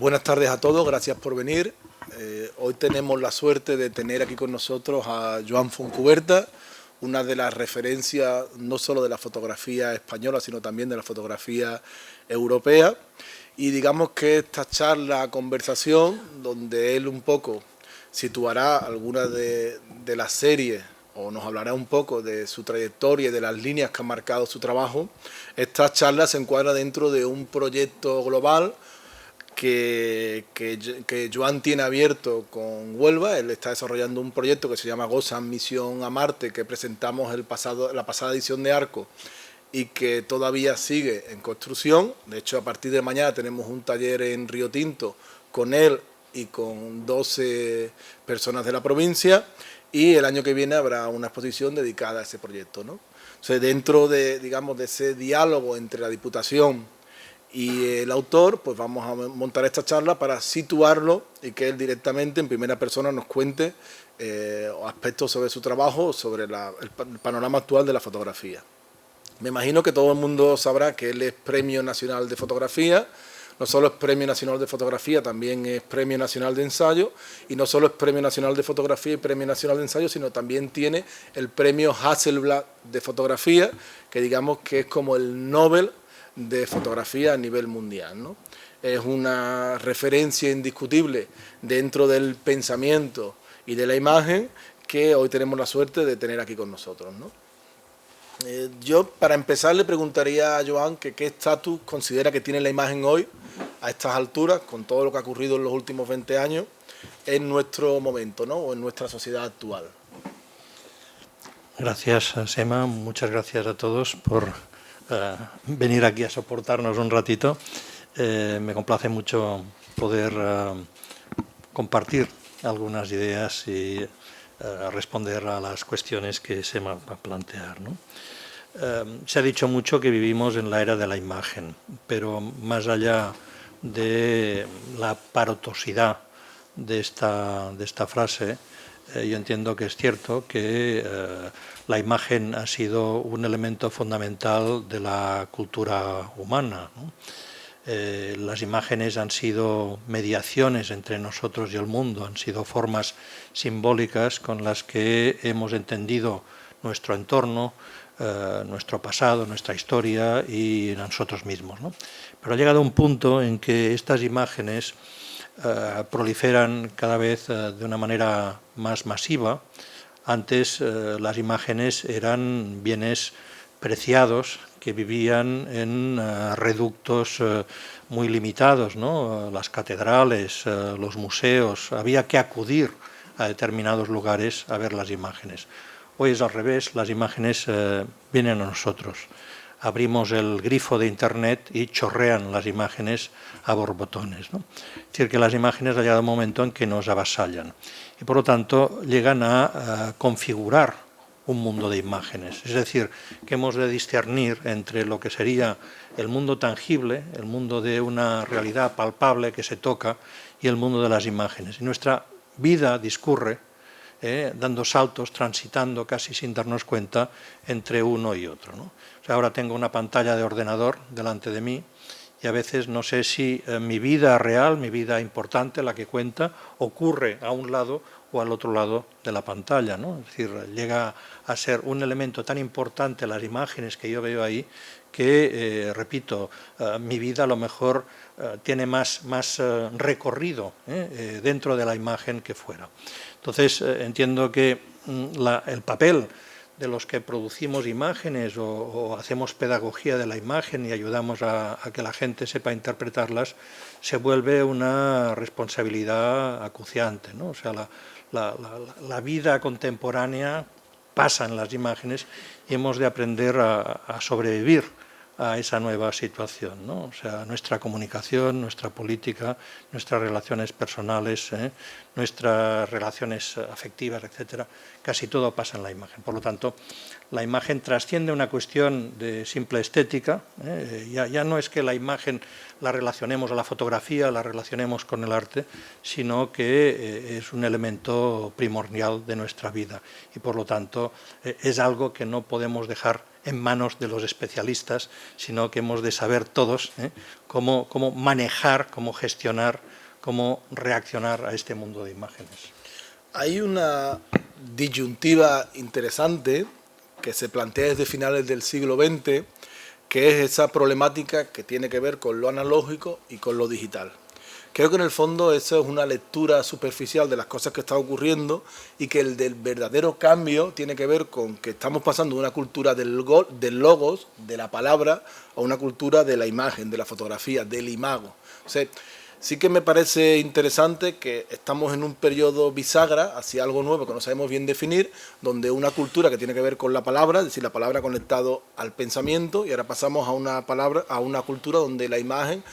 Buenas tardes a todos, gracias por venir. Hoy tenemos la suerte de tener aquí con nosotros a Joan Fontcuberta, una de las referencias no solo de la fotografía española, sino también de la fotografía europea. Y digamos que esta charla, conversación, donde él un poco situará algunas de las series o nos hablará un poco de su trayectoria y de las líneas que han marcado su trabajo, esta charla se encuadra dentro de un proyecto global que Joan tiene abierto con Huelva. Él está desarrollando un proyecto que se llama Gozan Misión a Marte, que presentamos la pasada edición de Arco y que todavía sigue en construcción. De hecho, a partir de mañana tenemos un taller en Río Tinto con él y con 12 personas de la provincia, y el año que viene habrá una exposición dedicada a ese proyecto, ¿no? Entonces, dentro de, digamos, de ese diálogo entre la Diputación y el autor, pues vamos a montar esta charla para situarlo y que él directamente, en primera persona, nos cuente aspectos sobre su trabajo, sobre el panorama actual de la fotografía. Me imagino que todo el mundo sabrá que él es Premio Nacional de Fotografía. No solo es Premio Nacional de Fotografía, también es Premio Nacional de Ensayo, y no solo es Premio Nacional de Fotografía y Premio Nacional de Ensayo, sino también tiene el Premio Hasselblad de Fotografía, que digamos que es como el Nobel de fotografía a nivel mundial, ¿no? Es una referencia indiscutible dentro del pensamiento y de la imagen que hoy tenemos la suerte de tener aquí con nosotros, ¿no? Yo, para empezar, le preguntaría a Joan que qué estatus considera que tiene la imagen hoy, a estas alturas, con todo lo que ha ocurrido en los últimos 20 años, en nuestro momento, ¿no? O en nuestra sociedad actual. Gracias, Sema. Muchas gracias a todos por venir aquí a soportarnos un ratito. Me complace mucho poder compartir algunas ideas y responder a las cuestiones que se va a plantear, ¿no? Se ha dicho mucho que vivimos en la era de la imagen, pero más allá de la parotosidad de esta frase, yo entiendo que es cierto que la imagen ha sido un elemento fundamental de la cultura humana, ¿no? Las imágenes han sido mediaciones entre nosotros y el mundo, han sido formas simbólicas con las que hemos entendido nuestro entorno, nuestro pasado, nuestra historia y nosotros mismos, ¿no? Pero ha llegado un punto en que estas imágenes proliferan cada vez de una manera más masiva. Antes las imágenes eran bienes preciados que vivían en reductos muy limitados, ¿no? Las catedrales, los museos, había que acudir a determinados lugares a ver las imágenes. Hoy es al revés, las imágenes vienen a nosotros. Abrimos el grifo de Internet y chorrean las imágenes a borbotones, ¿no? Es decir, que las imágenes ha llegado un momento en que nos avasallan y por lo tanto llegan a configurar un mundo de imágenes. Es decir, que hemos de discernir entre lo que sería el mundo tangible, el mundo de una realidad palpable que se toca, y el mundo de las imágenes. Y nuestra vida discurre dando saltos, transitando casi sin darnos cuenta entre uno y otro, ¿no? O sea, ahora tengo una pantalla de ordenador delante de mí y a veces no sé si mi vida real, mi vida importante, la que cuenta, ocurre a un lado o al otro lado de la pantalla, ¿no? Es decir, llega a ser un elemento tan importante las imágenes que yo veo ahí que, repito, mi vida a lo mejor tiene más recorrido dentro de la imagen que fuera. Entonces, entiendo que el papel de los que producimos imágenes o hacemos pedagogía de la imagen y ayudamos a que la gente sepa interpretarlas, se vuelve una responsabilidad acuciante, ¿no? O sea, la vida contemporánea pasa en las imágenes y hemos de aprender a sobrevivir a esa nueva situación, ¿no? O sea, nuestra comunicación, nuestra política, nuestras relaciones personales, nuestras relaciones afectivas, etcétera, casi todo pasa en la imagen. Por lo tanto, la imagen trasciende una cuestión de simple estética. Ya no es que la imagen la relacionemos a la fotografía, la relacionemos con el arte, sino que es un elemento primordial de nuestra vida y por lo tanto es algo que no podemos dejar en manos de los especialistas, sino que hemos de saber todos cómo manejar, cómo gestionar, cómo reaccionar a este mundo de imágenes. Hay una disyuntiva interesante que se plantea desde finales del siglo XX, que es esa problemática que tiene que ver con lo analógico y con lo digital. Creo que en el fondo eso es una lectura superficial de las cosas que están ocurriendo y que el del verdadero cambio tiene que ver con que estamos pasando de una cultura del logos, de la palabra, a una cultura de la imagen, de la fotografía, del imago. O sea, sí que me parece interesante que estamos en un periodo bisagra hacia algo nuevo que no sabemos bien definir, donde una cultura que tiene que ver con la palabra, es decir, la palabra conectado al pensamiento, y ahora pasamos a una cultura donde la imagen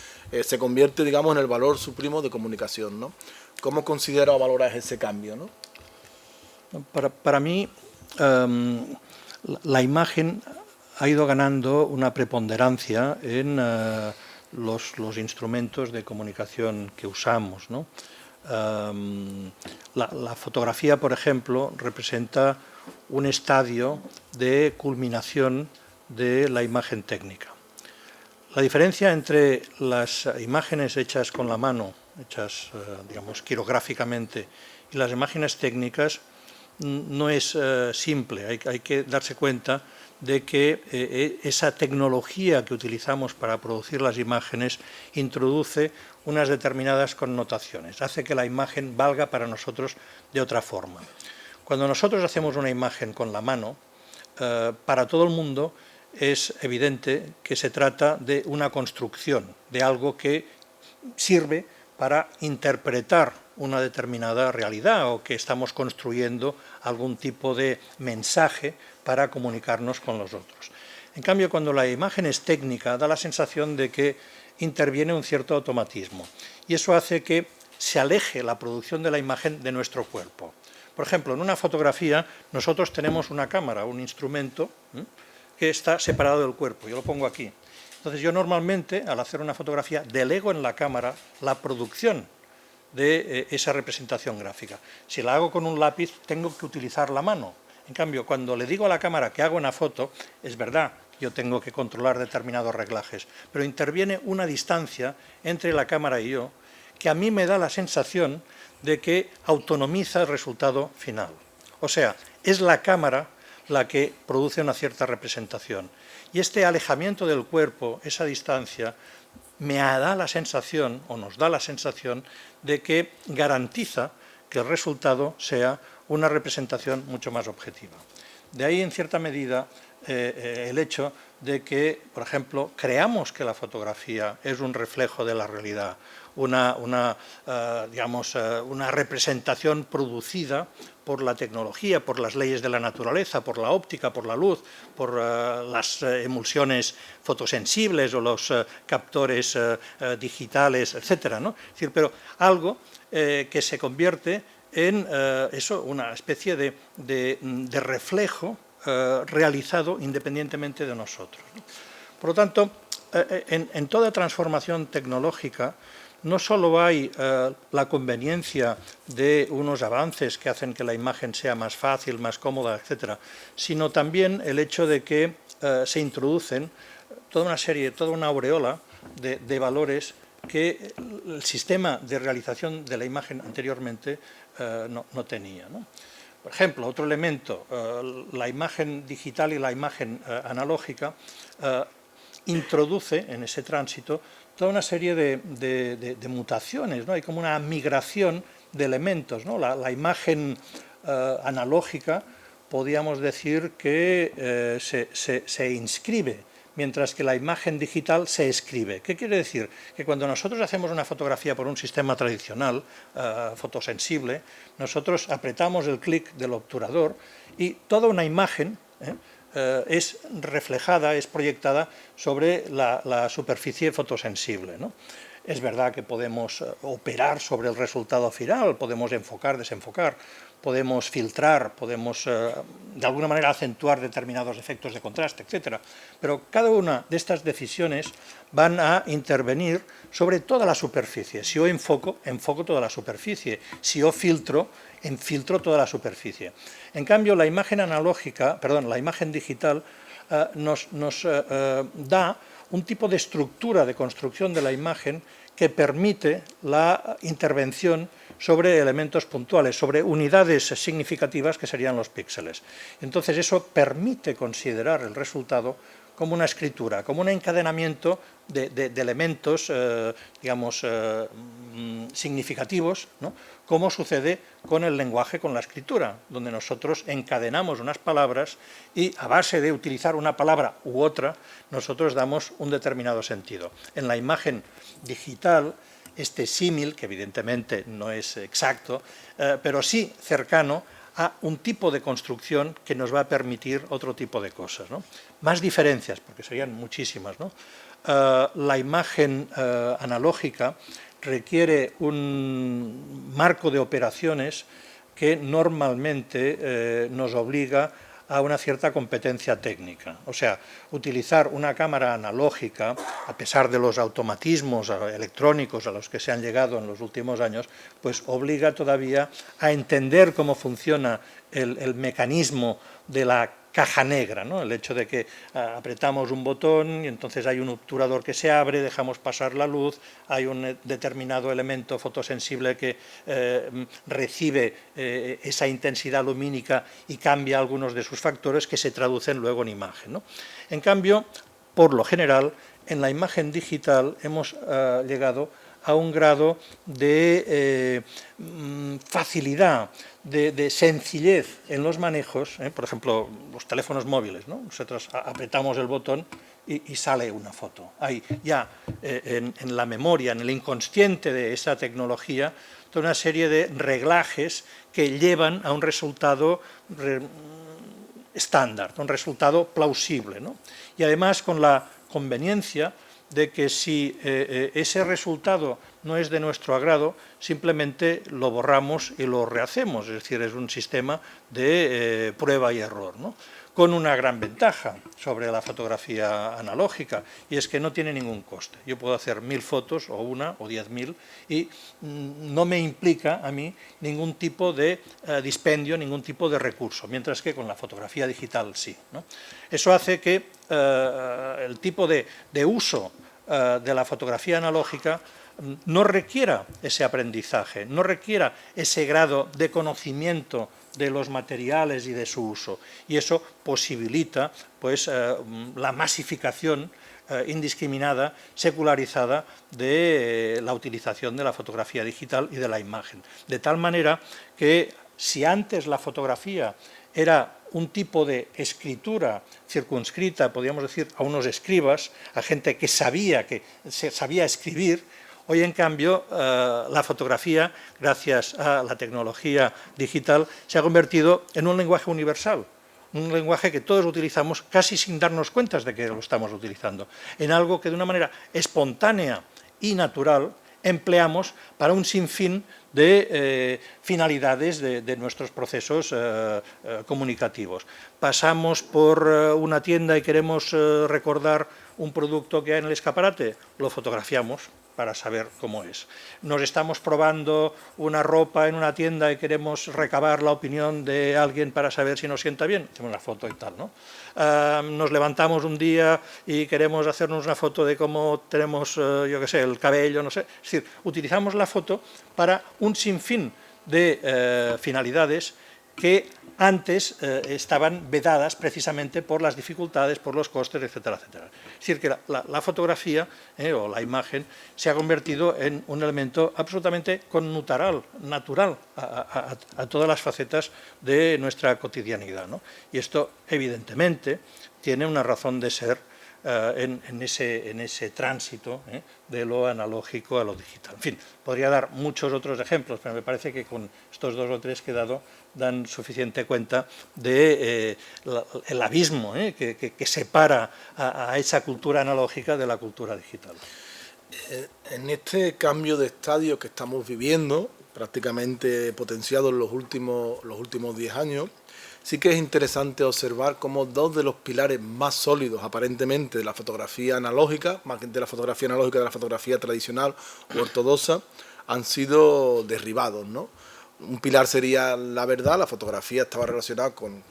se convierte, digamos, en el valor supremo de comunicación, ¿no? ¿Cómo considera o valoras ese cambio, ¿no? Para mí, la imagen ha ido ganando una preponderancia en los instrumentos de comunicación que usamos, ¿no? La fotografía, por ejemplo, representa un estadio de culminación de la imagen técnica. La diferencia entre las imágenes hechas con la mano, hechas, digamos, quirográficamente, y las imágenes técnicas no es simple. Hay que darse cuenta de que esa tecnología que utilizamos para producir las imágenes introduce unas determinadas connotaciones, hace que la imagen valga para nosotros de otra forma. Cuando nosotros hacemos una imagen con la mano, para todo el mundo es evidente que se trata de una construcción, de algo que sirve para interpretar una determinada realidad o que estamos construyendo algún tipo de mensaje para comunicarnos con los otros. En cambio, cuando la imagen es técnica, da la sensación de que interviene un cierto automatismo y eso hace que se aleje la producción de la imagen de nuestro cuerpo. Por ejemplo, en una fotografía nosotros tenemos una cámara, un instrumento que está separado del cuerpo. Yo lo pongo aquí. Entonces yo normalmente, al hacer una fotografía, delego en la cámara la producción de esa representación gráfica. Si la hago con un lápiz, tengo que utilizar la mano. En cambio, cuando le digo a la cámara que hago una foto, es verdad, yo tengo que controlar determinados reglajes, pero interviene una distancia entre la cámara y yo que a mí me da la sensación de que autonomiza el resultado final. O sea, es la cámara la que produce una cierta representación. Y este alejamiento del cuerpo, esa distancia, me da la sensación, o nos da la sensación, de que garantiza que el resultado sea una representación mucho más objetiva. De ahí, en cierta medida, el hecho de que, por ejemplo, creamos que la fotografía es un reflejo de la realidad, una representación producida por la tecnología, por las leyes de la naturaleza, por la óptica, por la luz, por las emulsiones fotosensibles o los captores digitales, etcétera, ¿no? Es decir, pero algo que se convierte en una especie de reflejo realizado independientemente de nosotros, ¿no? Por lo tanto, en toda transformación tecnológica no solo hay la conveniencia de unos avances que hacen que la imagen sea más fácil, más cómoda, etcétera, sino también el hecho de que se introducen toda una aureola de valores que el sistema de realización de la imagen anteriormente no tenía, ¿no? Por ejemplo, otro elemento, la imagen digital y la imagen analógica introduce en ese tránsito toda una serie de mutaciones, ¿no? Hay como una migración de elementos, ¿no? La imagen analógica, podríamos decir que se inscribe, mientras que la imagen digital se escribe. ¿Qué quiere decir? Que cuando nosotros hacemos una fotografía por un sistema tradicional, fotosensible, nosotros apretamos el clic del obturador y toda una imagen es reflejada, es proyectada sobre la superficie fotosensible, ¿no? Es verdad que podemos operar sobre el resultado final, podemos enfocar, desenfocar, podemos filtrar, podemos de alguna manera acentuar determinados efectos de contraste, etc. Pero cada una de estas decisiones van a intervenir sobre toda la superficie. Si yo enfoco toda la superficie. Si yo filtro toda la superficie. En cambio, la imagen digital nos da un tipo de estructura de construcción de la imagen que permite la intervención sobre elementos puntuales, sobre unidades significativas que serían los píxeles. Entonces eso permite considerar el resultado como una escritura, como un encadenamiento de elementos, digamos, significativos, ¿no?, como sucede con el lenguaje, con la escritura, donde nosotros encadenamos unas palabras y a base de utilizar una palabra u otra, nosotros damos un determinado sentido. En la imagen digital, este símil, que evidentemente no es exacto, pero sí cercano a un tipo de construcción que nos va a permitir otro tipo de cosas, ¿no? Más diferencias, porque serían muchísimas, ¿no? La imagen analógica requiere un marco de operaciones que normalmente nos obliga a una cierta competencia técnica. O sea, utilizar una cámara analógica, a pesar de los automatismos electrónicos a los que se han llegado en los últimos años, pues obliga todavía a entender cómo funciona el mecanismo de la caja negra, ¿no? El hecho de que apretamos un botón y entonces hay un obturador que se abre, dejamos pasar la luz, hay un determinado elemento fotosensible que recibe esa intensidad lumínica y cambia algunos de sus factores que se traducen luego en imagen, ¿no? En cambio, por lo general, en la imagen digital hemos llegado a un grado de facilidad, de sencillez en los manejos, por ejemplo, los teléfonos móviles, ¿no? Nosotros apretamos el botón y sale una foto. Hay ya en la memoria, en el inconsciente de esa tecnología, toda una serie de reglajes que llevan a un resultado estándar, un resultado plausible, ¿no? Y además con la conveniencia de que si ese resultado no es de nuestro agrado, simplemente lo borramos y lo rehacemos, es decir, es un sistema de prueba y error, ¿no? Con una gran ventaja sobre la fotografía analógica, y es que no tiene ningún coste. Yo puedo hacer 1000 fotos, o una, o 10.000, y no me implica a mí ningún tipo de dispendio, ningún tipo de recurso, mientras que con la fotografía digital sí, ¿no? Eso hace que el tipo de uso de la fotografía analógica no requiera ese aprendizaje, no requiera ese grado de conocimiento de los materiales y de su uso, y eso posibilita pues la masificación indiscriminada, secularizada de la utilización de la fotografía digital y de la imagen, de tal manera que si antes la fotografía era un tipo de escritura circunscrita, podríamos decir, a unos escribas, a gente que sabía escribir, hoy en cambio la fotografía, gracias a la tecnología digital, se ha convertido en un lenguaje universal, un lenguaje que todos utilizamos casi sin darnos cuenta de que lo estamos utilizando, en algo que de una manera espontánea y natural empleamos para un sinfín de finalidades de nuestros procesos comunicativos. Pasamos por una tienda y queremos recordar un producto que hay en el escaparate, lo fotografiamos para saber cómo es. Nos estamos probando una ropa en una tienda y queremos recabar la opinión de alguien para saber si nos sienta bien, hacemos una foto y tal, ¿no? Nos levantamos un día y queremos hacernos una foto de cómo tenemos, yo qué sé, el cabello, no sé. Es decir, utilizamos la foto para un sinfín de finalidades que antes estaban vedadas precisamente por las dificultades, por los costes, etcétera, etcétera. Es decir, que la fotografía o la imagen se ha convertido en un elemento absolutamente connatural, natural a todas las facetas de nuestra cotidianidad, ¿no? Y esto, evidentemente, tiene una razón de ser en ese tránsito de lo analógico a lo digital. En fin, podría dar muchos otros ejemplos, pero me parece que con estos 2 o 3 que he dado dan suficiente cuenta del abismo que separa a esa cultura analógica de la cultura digital. En este cambio de estadio que estamos viviendo, prácticamente potenciado en los últimos 10 años, sí que es interesante observar cómo 2 de los pilares más sólidos, aparentemente, de la fotografía analógica, más que de la fotografía analógica, de la fotografía tradicional o ortodoxa, han sido derribados, ¿no? Un pilar sería la verdad, la fotografía estaba relacionada con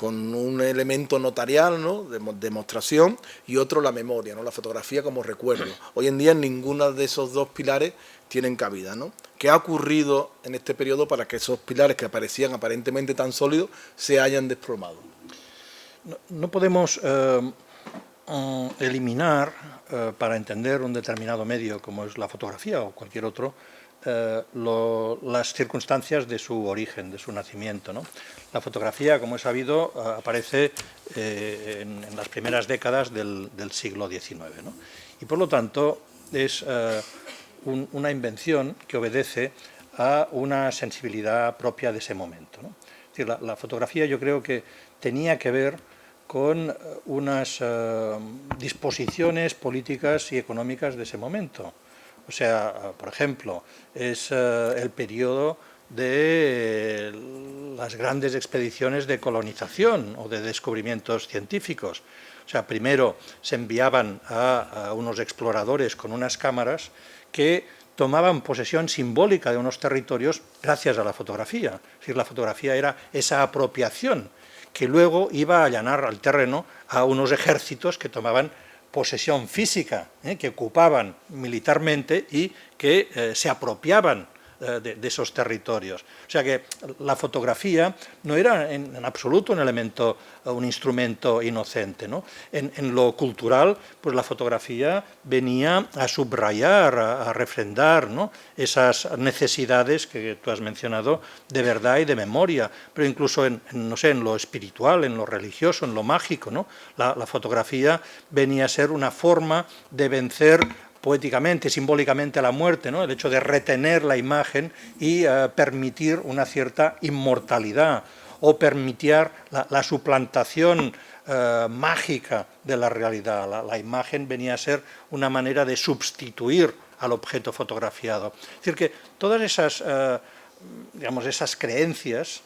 con un elemento notarial, ¿no?, de demostración, y otro la memoria, ¿no?, la fotografía como recuerdo. Hoy en día ninguno de esos dos pilares tienen cabida, ¿no? ¿Qué ha ocurrido en este periodo para que esos pilares que aparecían aparentemente tan sólidos se hayan desplomado? No podemos eliminar, para entender un determinado medio como es la fotografía o cualquier otro, las circunstancias de su origen, de su nacimiento, ¿no? La fotografía, como es sabido, aparece en las primeras décadas del siglo XIX, ¿no? Y por lo tanto es una invención que obedece a una sensibilidad propia de ese momento, ¿no? Es decir, la fotografía yo creo que tenía que ver con unas disposiciones políticas y económicas de ese momento. O sea, por ejemplo, es el periodo de las grandes expediciones de colonización o de descubrimientos científicos. O sea, primero se enviaban a unos exploradores con unas cámaras que tomaban posesión simbólica de unos territorios gracias a la fotografía. Es decir, la fotografía era esa apropiación que luego iba a allanar al terreno a unos ejércitos que tomaban posesión física, que ocupaban militarmente y que se apropiaban de esos territorios. O sea que la fotografía no era en absoluto un elemento, un instrumento inocente, ¿no? En lo cultural, pues la fotografía venía a subrayar, a refrendar, ¿no?, esas necesidades que tú has mencionado de verdad y de memoria, pero incluso no sé, en lo espiritual, en lo religioso, en lo mágico, ¿no? La fotografía venía a ser una forma de vencer poéticamente, simbólicamente a la muerte, ¿no?, el hecho de retener la imagen y permitir una cierta inmortalidad o permitir la suplantación mágica de la realidad. La imagen venía a ser una manera de sustituir al objeto fotografiado. Es decir, que todas esas, digamos, esas creencias,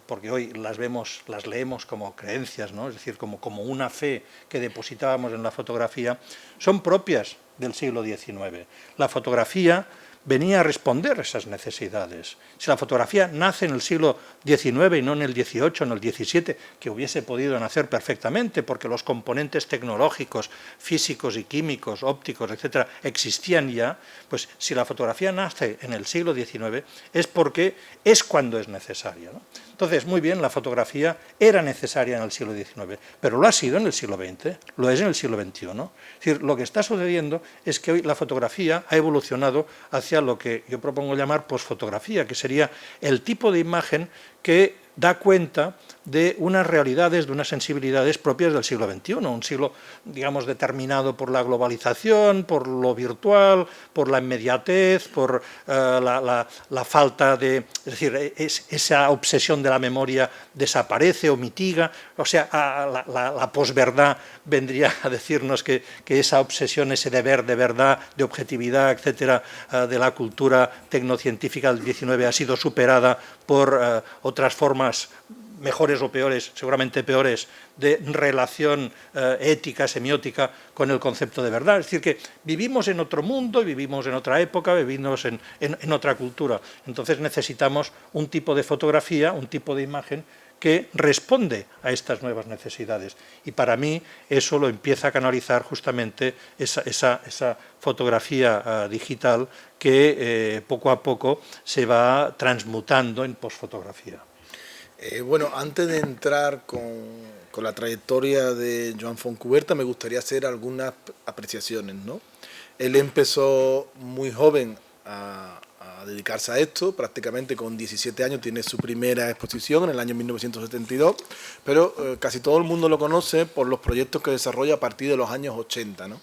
porque hoy las leemos como creencias, ¿no?, es decir, como una fe que depositábamos en la fotografía, son propias del siglo XIX. La fotografía venía a responder a esas necesidades. Si la fotografía nace en el siglo XIX y no en el XVIII, en el XVII, que hubiese podido nacer perfectamente, porque los componentes tecnológicos, físicos y químicos, ópticos, etcétera, existían ya, pues si la fotografía nace en el siglo XIX es porque es cuando es necesaria, ¿no? Entonces, muy bien, la fotografía era necesaria en el siglo XIX, pero lo ha sido en el siglo XX, lo es en el siglo XXI. Es decir, lo que está sucediendo es que hoy la fotografía ha evolucionado hacia lo que yo propongo llamar posfotografía, que sería el tipo de imagen que da cuenta de unas realidades, de unas sensibilidades propias del siglo XXI, un siglo, digamos, determinado por la globalización, por lo virtual, por la inmediatez, por la falta de... Es decir, esa obsesión de la memoria desaparece o mitiga, o sea, la posverdad vendría a decirnos que esa obsesión, ese deber de verdad, de objetividad, etcétera, de la cultura tecnocientífica del XIX ha sido superada por otras formas mejores o peores, seguramente peores, de relación ética, semiótica con el concepto de verdad. Es decir, que vivimos en otro mundo, vivimos en otra época, vivimos en otra cultura. Entonces necesitamos un tipo de fotografía, un tipo de imagen que responde a estas nuevas necesidades. Y para mí eso lo empieza a canalizar justamente esa fotografía digital que poco a poco se va transmutando en posfotografía. Bueno, antes de entrar con la trayectoria de Joan Fontcuberta, me gustaría hacer algunas apreciaciones, ¿no? Él empezó muy joven a dedicarse a esto, prácticamente con 17 años tiene su primera exposición en el año 1972, pero casi todo el mundo lo conoce por los proyectos que desarrolla a partir de los años 80, ¿no?,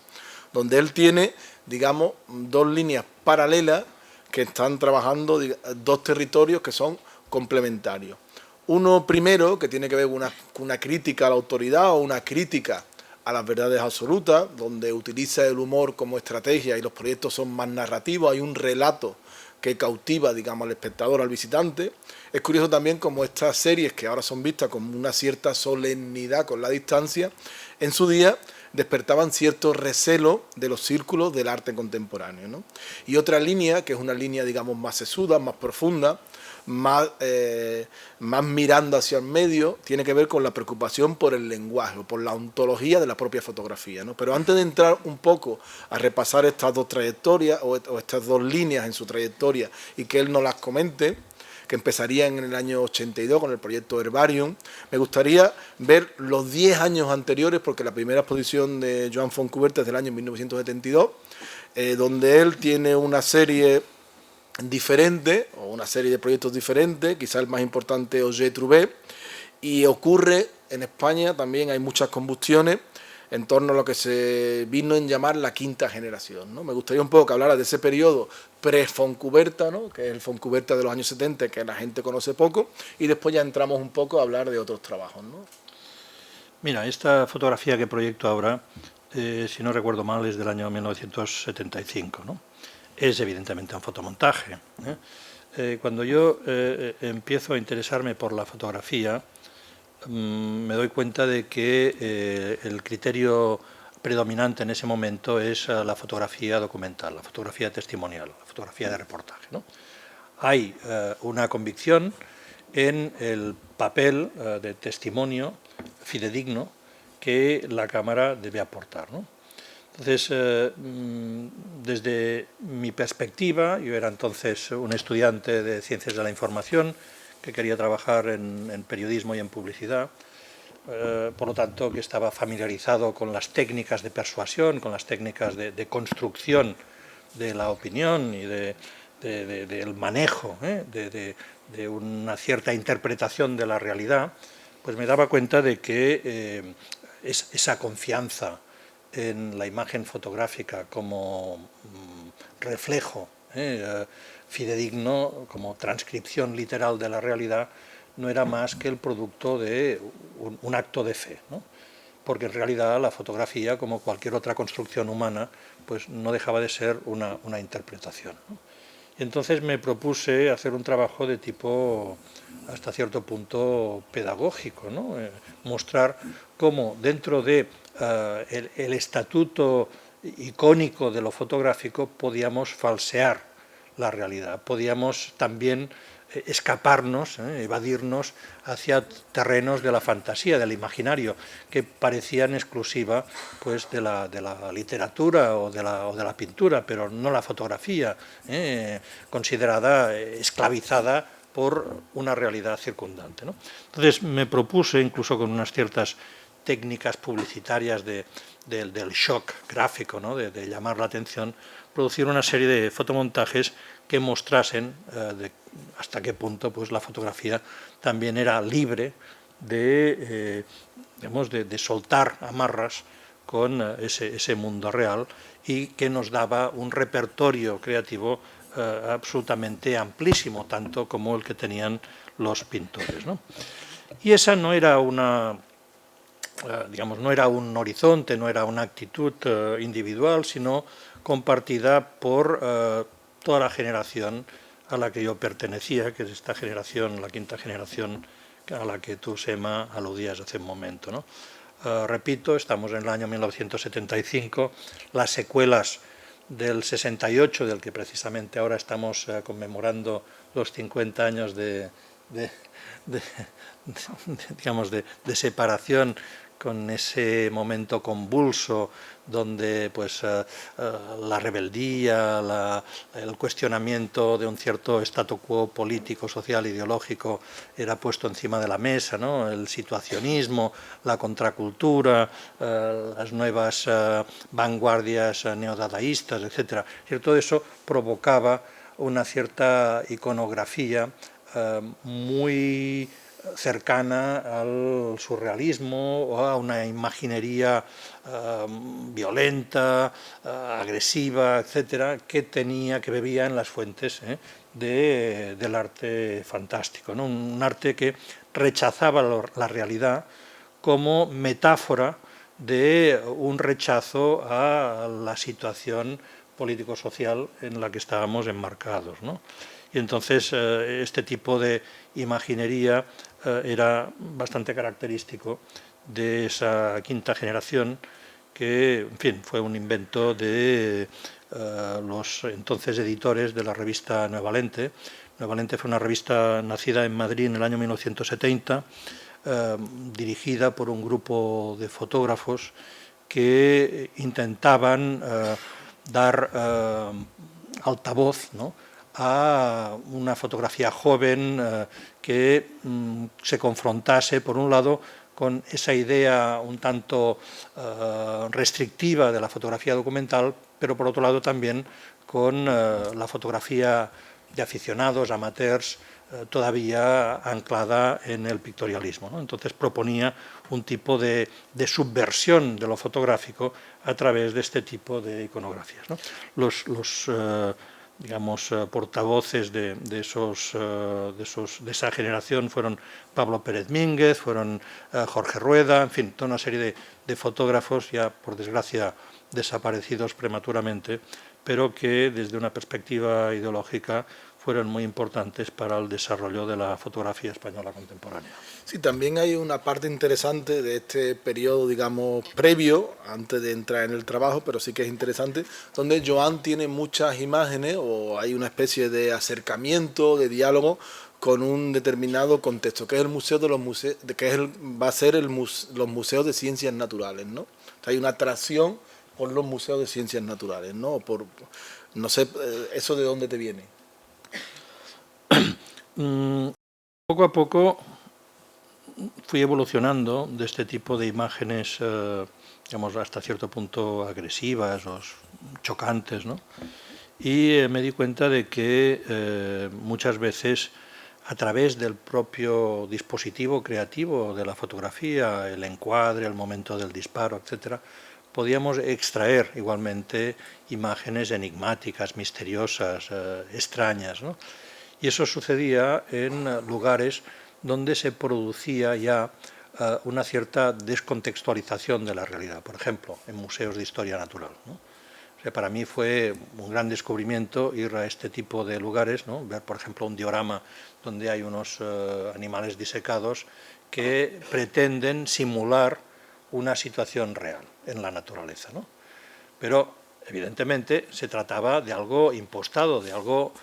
donde él tiene, digamos, dos líneas paralelas que están trabajando dos territorios que son complementarios. Uno primero, que tiene que ver con una crítica a la autoridad o una crítica a las verdades absolutas, donde utiliza el humor como estrategia y los proyectos son más narrativos, hay un relato que cautiva, digamos, al espectador, al visitante. Es curioso también como estas series, que ahora son vistas con una cierta solemnidad con la distancia, en su día despertaban cierto recelo de los círculos del arte contemporáneo, ¿no? Y otra línea, que es una línea, digamos, más sesuda, más profunda, más mirando hacia el medio, tiene que ver con la preocupación por el lenguaje, o por la ontología de la propia fotografía, ¿no? Pero antes de entrar un poco a repasar estas dos trayectorias o estas dos líneas en su trayectoria y que él nos las comente, que empezarían en el año 82 con el proyecto Herbarium, me gustaría ver los 10 años anteriores, porque la primera exposición de Joan Fontcuberta es del año 1972, donde él tiene una serie diferente, o una serie de proyectos diferentes, quizá el más importante, Auger Trouvé, y ocurre en España también, hay muchas combustiones en torno a lo que se vino en llamar la quinta generación, ¿no? Me gustaría un poco que hablara de ese periodo pre-Fontcuberta, ¿no? Que es el Fontcuberta de los años 70, que la gente conoce poco, y después ya entramos un poco a hablar de otros trabajos, ¿no? Mira, esta fotografía que proyecto ahora, si no recuerdo mal, es del año 1975, ¿no? Es evidentemente un fotomontaje. Cuando yo empiezo a interesarme por la fotografía, me doy cuenta de que el criterio predominante en ese momento es la fotografía documental, la fotografía testimonial, la fotografía de reportaje, ¿no? Hay una convicción en el papel de testimonio fidedigno que la cámara debe aportar, ¿no? Entonces, desde mi perspectiva, yo era entonces un estudiante de Ciencias de la Información que quería trabajar en periodismo y en publicidad, por lo tanto que estaba familiarizado con las técnicas de persuasión, con las técnicas de construcción de la opinión y del manejo, de una cierta interpretación de la realidad, pues me daba cuenta de que esa confianza en la imagen fotográfica como reflejo fidedigno, como transcripción literal de la realidad, no era más que el producto de un acto de fe, ¿no? Porque en realidad la fotografía, como cualquier otra construcción humana, pues no dejaba de ser una interpretación, ¿no? Y entonces me propuse hacer un trabajo de tipo, hasta cierto punto, pedagógico, ¿no? Mostrar cómo dentro de el estatuto icónico de lo fotográfico podíamos falsear la realidad, podíamos también escaparnos, evadirnos hacia terrenos de la fantasía, del imaginario, que parecían exclusiva pues, de la literatura o de la pintura, pero no la fotografía, considerada esclavizada por una realidad circundante, ¿no? Entonces me propuse, incluso con unas ciertas técnicas publicitarias del shock gráfico, ¿no? de llamar la atención, producir una serie de fotomontajes que mostrasen hasta qué punto pues, la fotografía también era libre de soltar amarras con ese mundo real y que nos daba un repertorio creativo absolutamente amplísimo, tanto como el que tenían los pintores, ¿no? Y esa no era no era un horizonte, no era una actitud individual, sino compartida por toda la generación a la que yo pertenecía, que es esta generación, la quinta generación a la que tú, Sema, aludías hace un momento, ¿no? Repito, estamos en el año 1975, las secuelas del 68, del que precisamente ahora estamos conmemorando los 50 años de separación, con ese momento convulso donde pues, la rebeldía, el cuestionamiento de un cierto statu quo político, social, ideológico era puesto encima de la mesa, ¿no? El situacionismo, la contracultura, las nuevas vanguardias neodadaístas, etc. Todo eso provocaba una cierta iconografía muy cercana al surrealismo o a una imaginería violenta, agresiva, etcétera, que bebía en las fuentes del arte fantástico, ¿no? Un arte que rechazaba la realidad como metáfora de un rechazo a la situación político-social en la que estábamos enmarcados, ¿no? Y entonces este tipo de imaginería era bastante característico de esa quinta generación que, en fin, fue un invento de los entonces editores de la revista Nueva Lente, Nueva Lente fue una revista nacida en Madrid en el año 1970, dirigida por un grupo de fotógrafos que intentaban dar altavoz, ¿no?, a una fotografía joven que se confrontase, por un lado, con esa idea un tanto restrictiva de la fotografía documental, pero por otro lado también con la fotografía de aficionados, amateurs, todavía anclada en el pictorialismo, ¿no? Entonces proponía un tipo de subversión de lo fotográfico a través de este tipo de iconografías, ¿no? Los digamos, portavoces de esa generación fueron Pablo Pérez Mínguez, fueron Jorge Rueda, en fin, toda una serie de fotógrafos ya, por desgracia, desaparecidos prematuramente, pero que desde una perspectiva ideológica fueron muy importantes para el desarrollo de la fotografía española contemporánea. Sí, también hay una parte interesante de este periodo, digamos, previo, antes de entrar en el trabajo, pero sí que es interesante, donde Joan tiene muchas imágenes o hay una especie de acercamiento, de diálogo con un determinado contexto, que es el museo de los museos, que es va a ser los museos de ciencias naturales, ¿no? O sea, hay una atracción por los museos de ciencias naturales, ¿no? No sé, ¿eso de dónde te viene? Poco a poco fui evolucionando de este tipo de imágenes, digamos, hasta cierto punto agresivas o chocantes, ¿no? Y me di cuenta de que muchas veces, a través del propio dispositivo creativo de la fotografía, el encuadre, el momento del disparo, etcétera, podíamos extraer igualmente imágenes enigmáticas, misteriosas, extrañas, ¿no? Y eso sucedía en lugares donde se producía ya una cierta descontextualización de la realidad, por ejemplo, en museos de historia natural, ¿no? O sea, para mí fue un gran descubrimiento ir a este tipo de lugares, ¿no? Ver, por ejemplo, un diorama donde hay unos animales disecados que pretenden simular una situación real en la naturaleza, ¿no? Pero evidentemente se trataba de algo impostado, de algo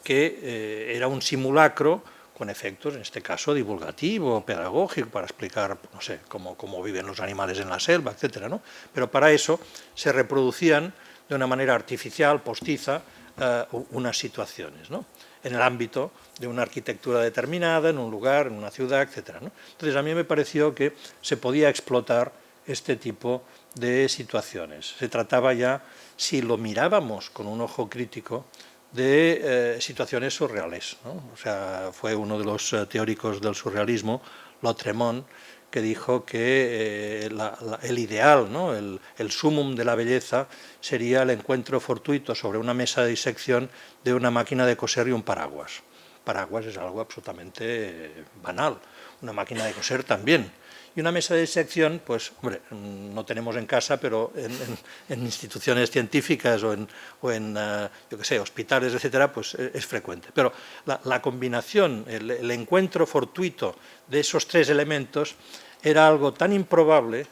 que era un simulacro con efectos, en este caso, divulgativo, pedagógico, para explicar, no sé, cómo viven los animales en la selva, etcétera, ¿no? Pero para eso se reproducían de una manera artificial, postiza, unas situaciones, ¿no?, en el ámbito de una arquitectura determinada, en un lugar, en una ciudad, etcétera, ¿no? Entonces a mí me pareció que se podía explotar este tipo de situaciones. Se trataba ya, si lo mirábamos con un ojo crítico, de situaciones surreales, ¿no? O sea, fue uno de los teóricos del surrealismo, Lautréamont, que dijo que el ideal, ¿no?, el sumum de la belleza sería el encuentro fortuito sobre una mesa de disección de una máquina de coser y un paraguas. Paraguas es algo absolutamente banal, una máquina de coser también. Y una mesa de disección, pues, hombre, no tenemos en casa, pero en instituciones científicas o en yo qué sé, hospitales, etcétera, pues es frecuente. Pero la combinación, el encuentro fortuito de esos tres elementos era algo tan improbable,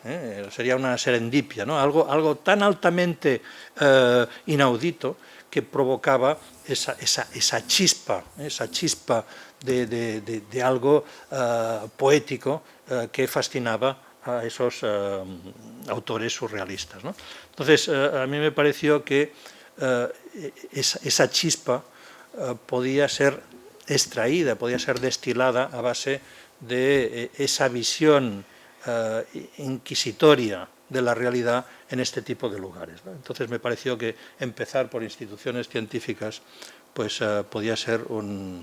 sería una serendipia, ¿no?, algo tan altamente inaudito, que provocaba esa chispa de algo poético que fascinaba a esos autores surrealistas, ¿no? Entonces, a mí me pareció que esa chispa podía ser extraída, podía ser destilada a base de esa visión inquisitoria de la realidad en este tipo de lugares, ¿no? Entonces me pareció que empezar por instituciones científicas pues podía ser una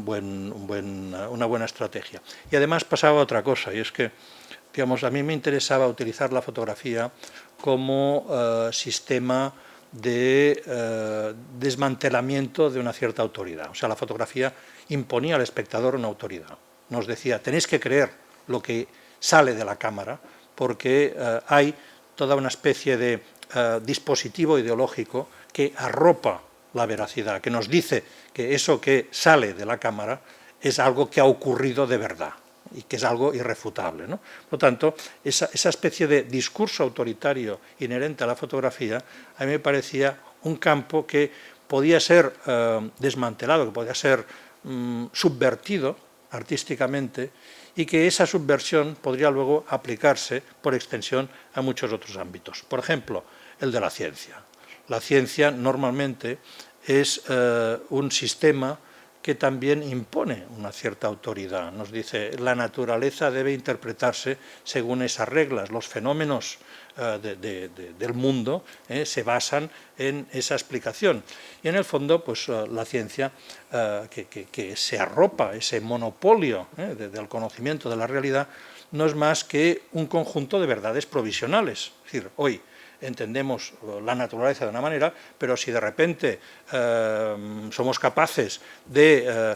buena estrategia. Y además pasaba otra cosa, y es que, digamos, a mí me interesaba utilizar la fotografía como sistema de desmantelamiento de una cierta autoridad. O sea, la fotografía imponía al espectador una autoridad. Nos decía, tenéis que creer lo que sale de la cámara, porque hay toda una especie de dispositivo ideológico que arropa la veracidad, que nos dice que eso que sale de la cámara es algo que ha ocurrido de verdad y que es algo irrefutable, ¿no? Por lo tanto, esa especie de discurso autoritario inherente a la fotografía a mí me parecía un campo que podía ser desmantelado, que podía ser subvertido artísticamente, y que esa subversión podría luego aplicarse por extensión a muchos otros ámbitos. Por ejemplo, el de la ciencia. La ciencia normalmente es un sistema que también impone una cierta autoridad. Nos dice, la naturaleza debe interpretarse según esas reglas, los fenómenos del mundo se basan en esa explicación. Y en el fondo, pues la ciencia que se arropa ese monopolio del conocimiento de la realidad no es más que un conjunto de verdades provisionales. Es decir, hoy entendemos la naturaleza de una manera, pero si de repente somos capaces de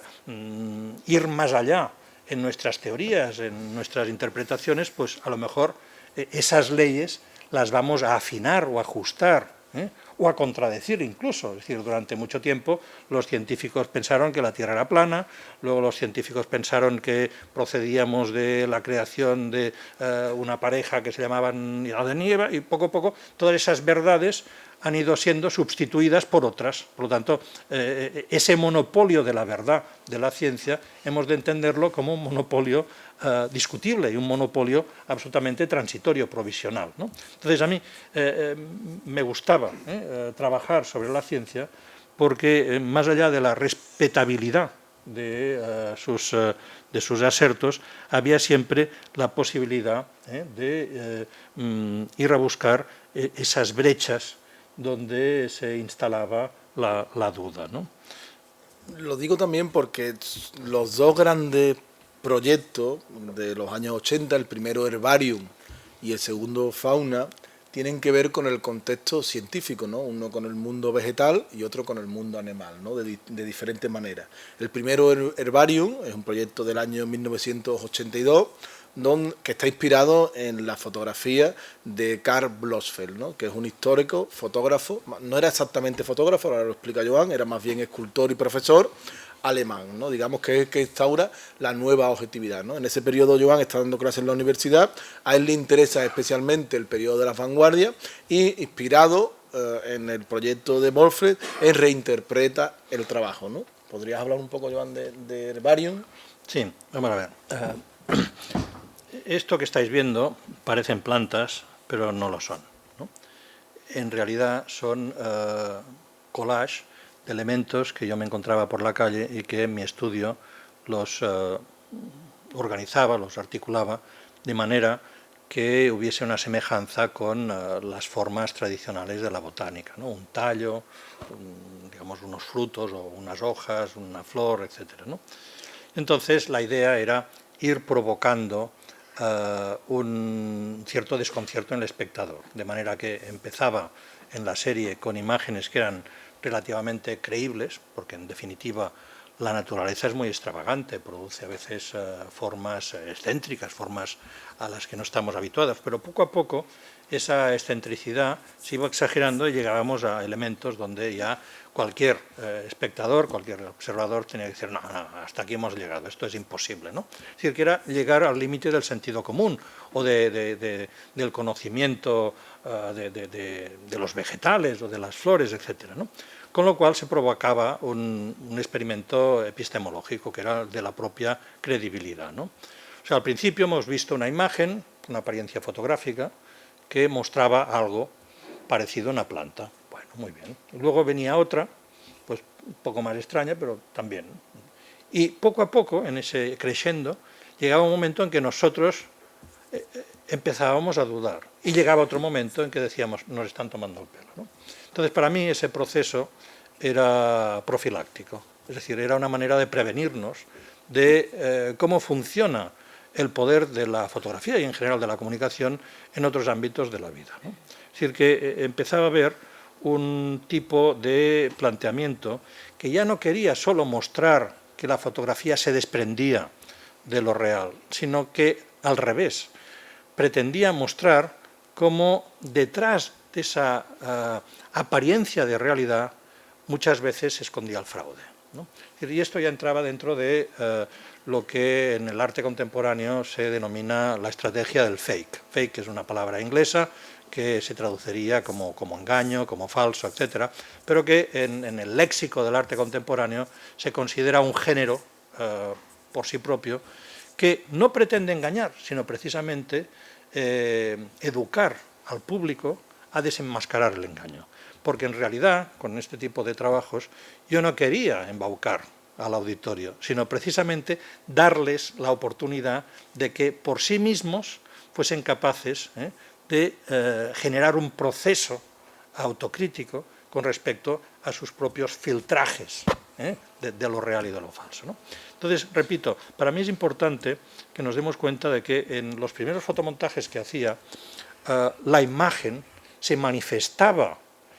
ir más allá en nuestras teorías, en nuestras interpretaciones, pues a lo mejor esas leyes las vamos a afinar o a ajustar, o a contradecir incluso. Es decir, durante mucho tiempo los científicos pensaron que la Tierra era plana, luego los científicos pensaron que procedíamos de la creación de una pareja que se llamaban Adán y Eva, y poco a poco todas esas verdades han ido siendo sustituidas por otras. Por lo tanto, ese monopolio de la verdad de la ciencia hemos de entenderlo como un monopolio discutible y un monopolio absolutamente transitorio, provisional, ¿no? Entonces, a mí me gustaba trabajar sobre la ciencia porque, más allá de la respetabilidad de sus asertos, había siempre la posibilidad de ir a buscar esas brechas donde se instalaba la duda, ¿no? Lo digo también porque los dos grandes proyectos de los años 80, el primero Herbarium y el segundo Fauna, tienen que ver con el contexto científico, ¿no? Uno con el mundo vegetal y otro con el mundo animal, ¿no? De diferentes maneras. El primero, Herbarium, es un proyecto del año 1982, que está inspirado en la fotografía de Karl Blossfeld, ¿no? Que es un histórico, fotógrafo, no era exactamente fotógrafo, ahora lo explica Joan, era más bien escultor y profesor alemán, ¿no? Digamos que es que instaura la nueva objetividad, ¿no? En ese periodo Joan está dando clases en la universidad, a él le interesa especialmente el periodo de las vanguardias y, inspirado en el proyecto de Blossfeld, él reinterpreta el trabajo, ¿no? ¿Podrías hablar un poco, Joan, de Herbarium? Sí, vamos a ver. Esto que estáis viendo parecen plantas, pero no lo son, ¿no? En realidad son collage de elementos que yo me encontraba por la calle y que en mi estudio los organizaba, los articulaba de manera que hubiese una semejanza con las formas tradicionales de la botánica, ¿no? Un tallo, digamos unos frutos o unas hojas, una flor, etcétera, ¿no? Entonces la idea era ir provocando un cierto desconcierto en el espectador, de manera que empezaba en la serie con imágenes que eran relativamente creíbles, porque en definitiva la naturaleza es muy extravagante, produce a veces formas excéntricas, formas a las que no estamos habituados, pero poco a poco esa excentricidad se iba exagerando y llegábamos a elementos donde ya cualquier espectador, cualquier observador tenía que decir, no, hasta aquí hemos llegado, esto es imposible, ¿no? Es decir, que era llegar al límite del sentido común o del conocimiento de los vegetales o de las flores, etcétera, ¿no? Con lo cual se provocaba un experimento epistemológico que era de la propia credibilidad, ¿no? O sea, al principio hemos visto una imagen, una apariencia fotográfica, que mostraba algo parecido a una planta. Bueno, muy bien. Luego venía otra, pues un poco más extraña, pero también. Y poco a poco, en ese crescendo, llegaba un momento en que nosotros empezábamos a dudar. Y llegaba otro momento en que decíamos, nos están tomando el pelo, ¿no? Entonces, para mí ese proceso era profiláctico, es decir, era una manera de prevenirnos de cómo funciona el poder de la fotografía y en general de la comunicación en otros ámbitos de la vida, ¿no? Es decir, que empezaba a haber un tipo de planteamiento que ya no quería solo mostrar que la fotografía se desprendía de lo real, sino que al revés, pretendía mostrar cómo detrás de esa apariencia de realidad muchas veces se escondía el fraude. ¿no? Y esto ya entraba dentro de lo que en el arte contemporáneo se denomina la estrategia del fake. Fake es una palabra inglesa que se traduciría como engaño, como falso, etcétera, pero que en el léxico del arte contemporáneo se considera un género por sí propio que no pretende engañar, sino precisamente educar al público a desenmascarar el engaño. Porque en realidad, con este tipo de trabajos, yo no quería embaucar al auditorio, sino precisamente darles la oportunidad de que por sí mismos fuesen capaces de generar un proceso autocrítico con respecto a sus propios filtrajes de lo real y de lo falso, ¿no? Entonces, repito, para mí es importante que nos demos cuenta de que en los primeros fotomontajes que hacía, la imagen se manifestaba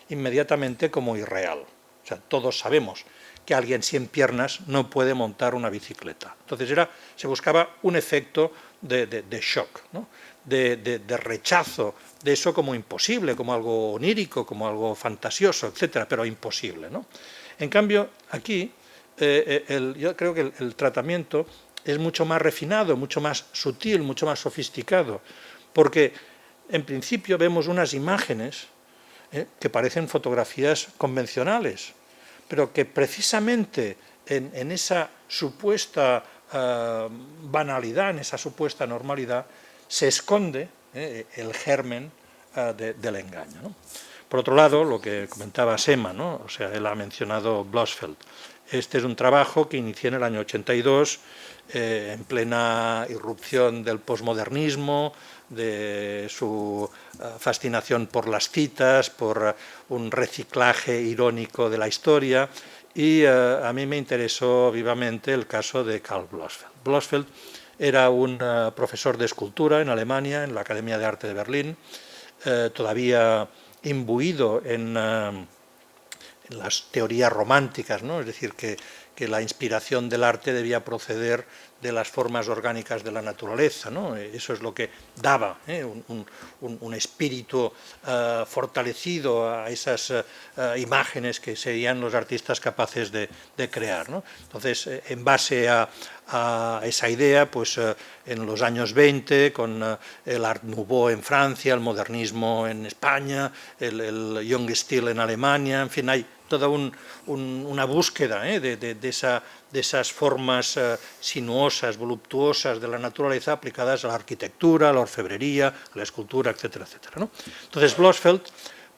inmediatamente como irreal. O sea, todos sabemos que alguien sin piernas no puede montar una bicicleta. Entonces se buscaba un efecto de shock, ¿no? de rechazo de eso como imposible, como algo onírico, como algo fantasioso, etcétera, pero imposible, ¿no? En cambio, aquí yo creo que el tratamiento es mucho más refinado, mucho más sutil, mucho más sofisticado, porque en principio vemos unas imágenes que parecen fotografías convencionales, pero que precisamente en esa supuesta banalidad, en esa supuesta normalidad, se esconde el germen del engaño, ¿no? Por otro lado, lo que comentaba Sema, ¿no? O sea, él ha mencionado Blossfeld. Este es un trabajo que inicié en el año 82, en plena irrupción del posmodernismo, de su fascinación por las citas, por un reciclaje irónico de la historia, y a mí me interesó vivamente el caso de Karl Blossfeld. Blossfeld era un profesor de escultura en Alemania, en la Academia de Arte de Berlín, todavía imbuido en las teorías románticas, ¿no? Es decir, que la inspiración del arte debía proceder de las formas orgánicas de la naturaleza, ¿no? Eso es lo que daba un espíritu fortalecido a esas imágenes que serían los artistas capaces de crear, ¿no? Entonces, en base a esa idea, pues en los años 20, con el Art Nouveau en Francia, el modernismo en España, el Young Stil en Alemania, en fin, hay toda una búsqueda de esas formas sinuosas, voluptuosas de la naturaleza aplicadas a la arquitectura, a la orfebrería, a la escultura, etcétera, etcétera, ¿no? Entonces Blossfeld,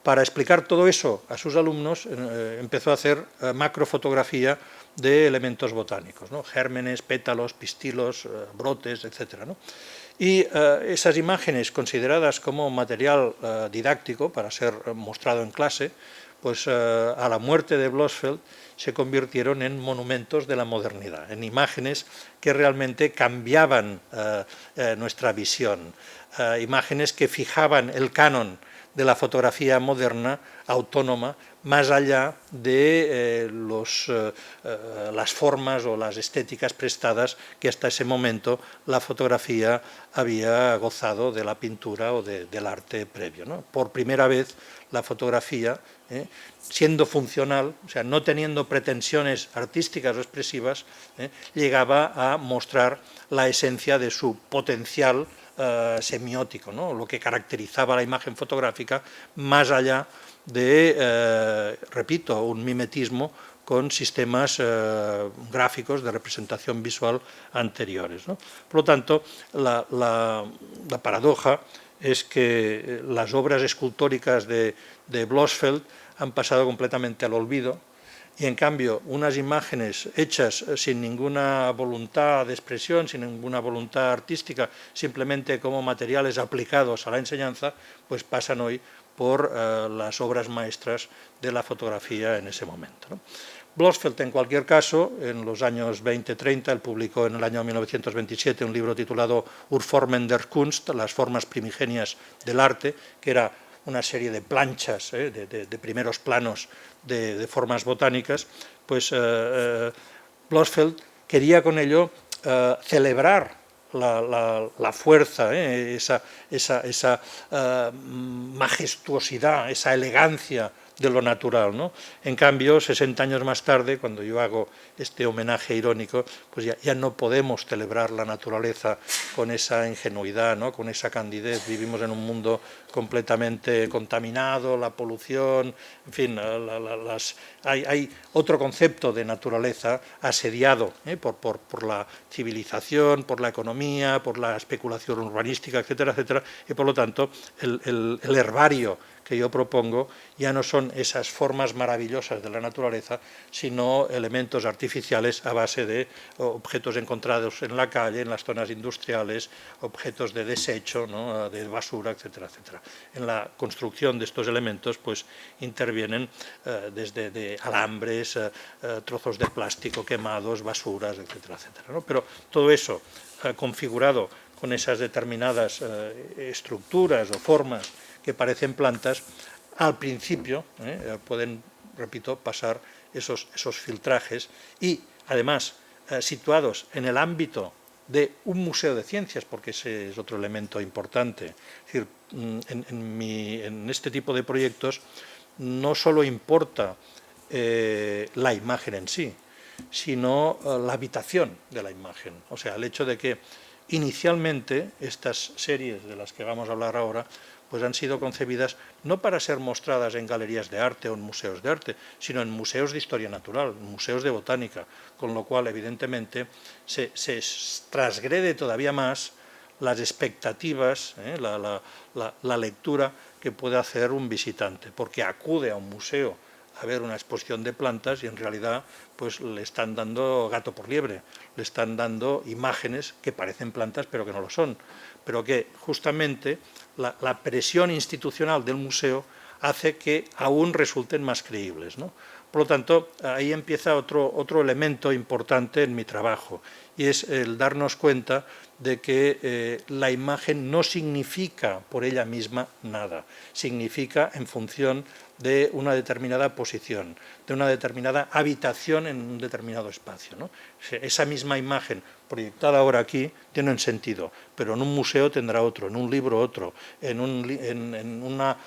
para explicar todo eso a sus alumnos, empezó a hacer macrofotografía de elementos botánicos, ¿no? Gérmenes, pétalos, pistilos, brotes, etcétera, ¿no? Y esas imágenes consideradas como material didáctico para ser mostrado en clase, pues a la muerte de Blossfeld se convirtieron en monumentos de la modernidad, en imágenes que realmente cambiaban nuestra visión, imágenes que fijaban el canon de la fotografía moderna, autónoma, más allá de las formas o las estéticas prestadas que hasta ese momento la fotografía había gozado de la pintura o del arte previo, ¿no? Por primera vez la fotografía, siendo funcional, o sea, no teniendo pretensiones artísticas o expresivas, llegaba a mostrar la esencia de su potencial semiótico, ¿no? Lo que caracterizaba la imagen fotográfica más allá de, repito, un mimetismo con sistemas gráficos de representación visual anteriores, ¿no? Por lo tanto, la paradoja es que las obras escultóricas de Blossfeld han pasado completamente al olvido, y en cambio unas imágenes hechas sin ninguna voluntad de expresión, sin ninguna voluntad artística, simplemente como materiales aplicados a la enseñanza, pues pasan hoy por las obras maestras de la fotografía en ese momento, ¿no? Blossfeld, en cualquier caso, en los años 20-30, él publicó en el año 1927 un libro titulado Urformen der Kunst, las formas primigenias del arte, que era una serie de planchas, de primeros planos de formas botánicas. Pues Blossfeld quería con ello celebrar la fuerza, esa majestuosidad, esa elegancia de lo natural, ¿no? En cambio, 60 años más tarde, cuando yo hago este homenaje irónico, pues ya no podemos celebrar la naturaleza con esa ingenuidad, ¿no? Con esa candidez. Vivimos en un mundo completamente contaminado, la polución, en fin, hay otro concepto de naturaleza asediado por la civilización, por la economía, por la especulación urbanística, etcétera, etcétera, y por lo tanto el herbario que yo propongo ya no son esas formas maravillosas de la naturaleza, sino elementos artificiales a base de objetos encontrados en la calle, en las zonas industriales, objetos de desecho, ¿no? De basura, etcétera, etcétera. En la construcción de estos elementos pues intervienen desde de alambres, trozos de plástico quemados, basuras, etcétera, etcétera, ¿no? Pero todo eso configurado con esas determinadas estructuras o formas que parecen plantas, al principio pueden, repito, pasar esos filtrajes y, además, situados en el ámbito de un museo de ciencias, porque ese es otro elemento importante. Es decir, en este tipo de proyectos no solo importa la imagen en sí, sino la habitación de la imagen. O sea, el hecho de que inicialmente estas series de las que vamos a hablar ahora pues han sido concebidas no para ser mostradas en galerías de arte o en museos de arte, sino en museos de historia natural, en museos de botánica, con lo cual evidentemente se transgrede todavía más las expectativas, la lectura que puede hacer un visitante, porque acude a un museo a ver una exposición de plantas y en realidad pues le están dando gato por liebre, le están dando imágenes que parecen plantas pero que no lo son, pero que justamente la presión institucional del museo hace que aún resulten más creíbles, ¿no? Por lo tanto, ahí empieza otro elemento importante en mi trabajo, y es el darnos cuenta de que la imagen no significa por ella misma nada, significa en función de una determinada posición, de una determinada habitación en un determinado espacio, ¿no? Esa misma imagen proyectada ahora aquí tiene un sentido, pero en un museo tendrá otro, en un libro otro, en una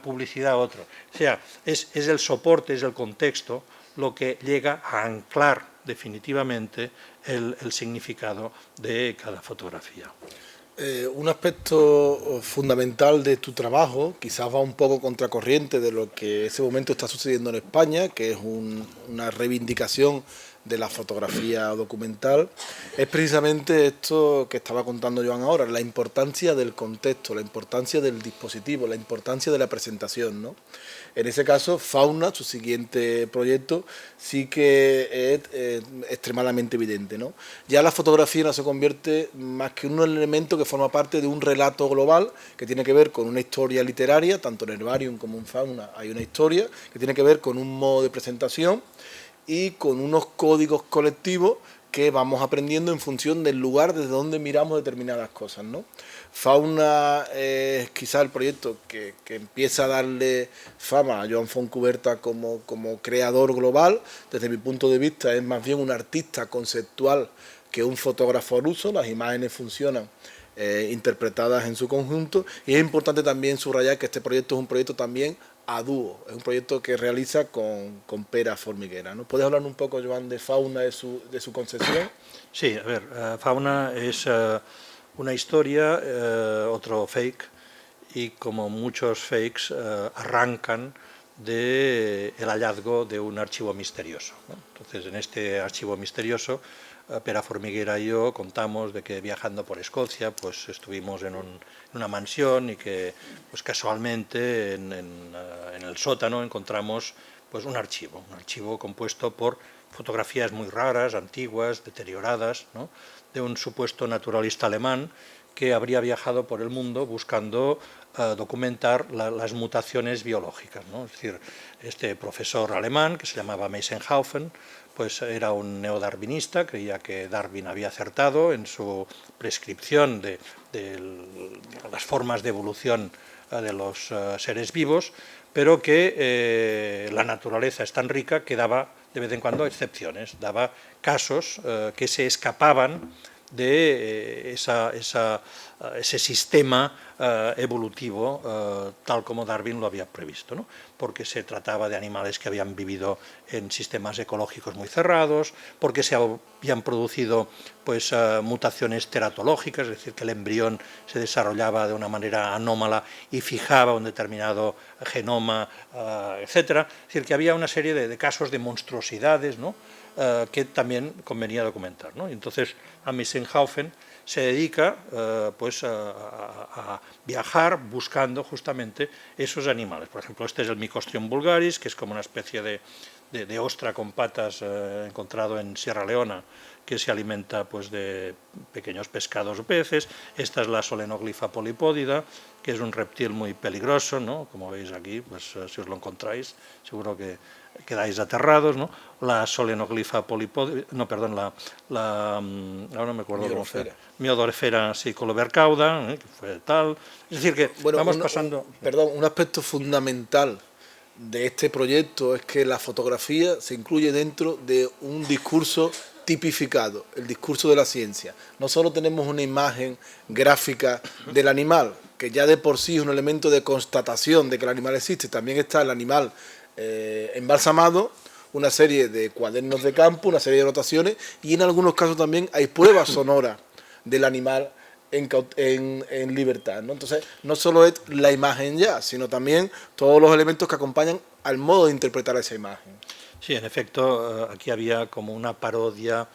publicidad otro. O sea, es el soporte, es el contexto lo que llega a anclar definitivamente el significado de cada fotografía. Un aspecto fundamental de tu trabajo, quizás va un poco contracorriente de lo que en ese momento está sucediendo en España, que es una reivindicación de la fotografía documental, es precisamente esto que estaba contando Joan ahora, la importancia del contexto, la importancia del dispositivo, la importancia de la presentación, ¿no? En ese caso, Fauna, su siguiente proyecto, sí que es extremadamente evidente, ¿no? Ya la fotografía no se convierte más que un elemento que forma parte de un relato global que tiene que ver con una historia literaria, tanto en Herbarium como en Fauna hay una historia que tiene que ver con un modo de presentación y con unos códigos colectivos que vamos aprendiendo en función del lugar desde donde miramos determinadas cosas, ¿no? Fauna es quizá el proyecto que empieza a darle fama a Joan Fontcuberta como creador global. Desde mi punto de vista es más bien un artista conceptual que un fotógrafo al uso. Las imágenes funcionan interpretadas en su conjunto, y es importante también subrayar que este proyecto es un proyecto también a dúo, es un proyecto que realiza con Pera Formiguera, ¿no? ¿Puedes hablar un poco, Joan, de Fauna, de su concepción? Sí, a ver, Fauna es una historia, otro fake, y como muchos fakes arrancan del hallazgo de un archivo misterioso, ¿no? Entonces, en este archivo misterioso, Pera Formiguera y yo contamos de que viajando por Escocia pues estuvimos en una mansión y que pues casualmente en el sótano encontramos pues un archivo compuesto por fotografías muy raras, antiguas, deterioradas, ¿no? De un supuesto naturalista alemán que habría viajado por el mundo buscando documentar las mutaciones biológicas, ¿no? Es decir, este profesor alemán que se llamaba Meisenhaufen pues era un neodarwinista, creía que Darwin había acertado en su prescripción de las formas de evolución de los seres vivos, pero que la naturaleza es tan rica que daba de vez en cuando excepciones, daba casos que se escapaban de ese sistema evolutivo tal como Darwin lo había previsto, ¿no? Porque se trataba de animales que habían vivido en sistemas ecológicos muy cerrados, porque se habían producido pues, mutaciones teratológicas, es decir, que el embrión se desarrollaba de una manera anómala y fijaba un determinado genoma, etcétera. Es decir, que había una serie de casos de monstruosidades, ¿no? Que también convenía documentar, ¿no? Y entonces Amundsen se dedica pues a viajar buscando justamente esos animales. Por ejemplo, este es el Mycostrium vulgaris, que es como una especie de ostra con patas encontrado en Sierra Leona, que se alimenta pues, de pequeños pescados o peces. Esta es la Solenoglifa polypodida, que es un reptil muy peligroso, ¿no? Como veis aquí, pues si os lo encontráis, seguro que quedáis aterrados, ¿no? La Solenoglifa polypodida, no, perdón, ahora no me acuerdo cómo fue. Miodorifera cicolovercauda, que fue tal. Es decir, que bueno, vamos pasando... un aspecto fundamental de este proyecto es que la fotografía se incluye dentro de un discurso tipificado, el discurso de la ciencia. No solo tenemos una imagen gráfica del animal, que ya de por sí es un elemento de constatación de que el animal existe, también está el animal embalsamado, una serie de cuadernos de campo, una serie de anotaciones y en algunos casos también hay pruebas sonoras del animal en libertad, ¿no? Entonces, no solo es la imagen ya, sino también todos los elementos que acompañan al modo de interpretar esa imagen. Sí, en efecto, aquí había como una parodia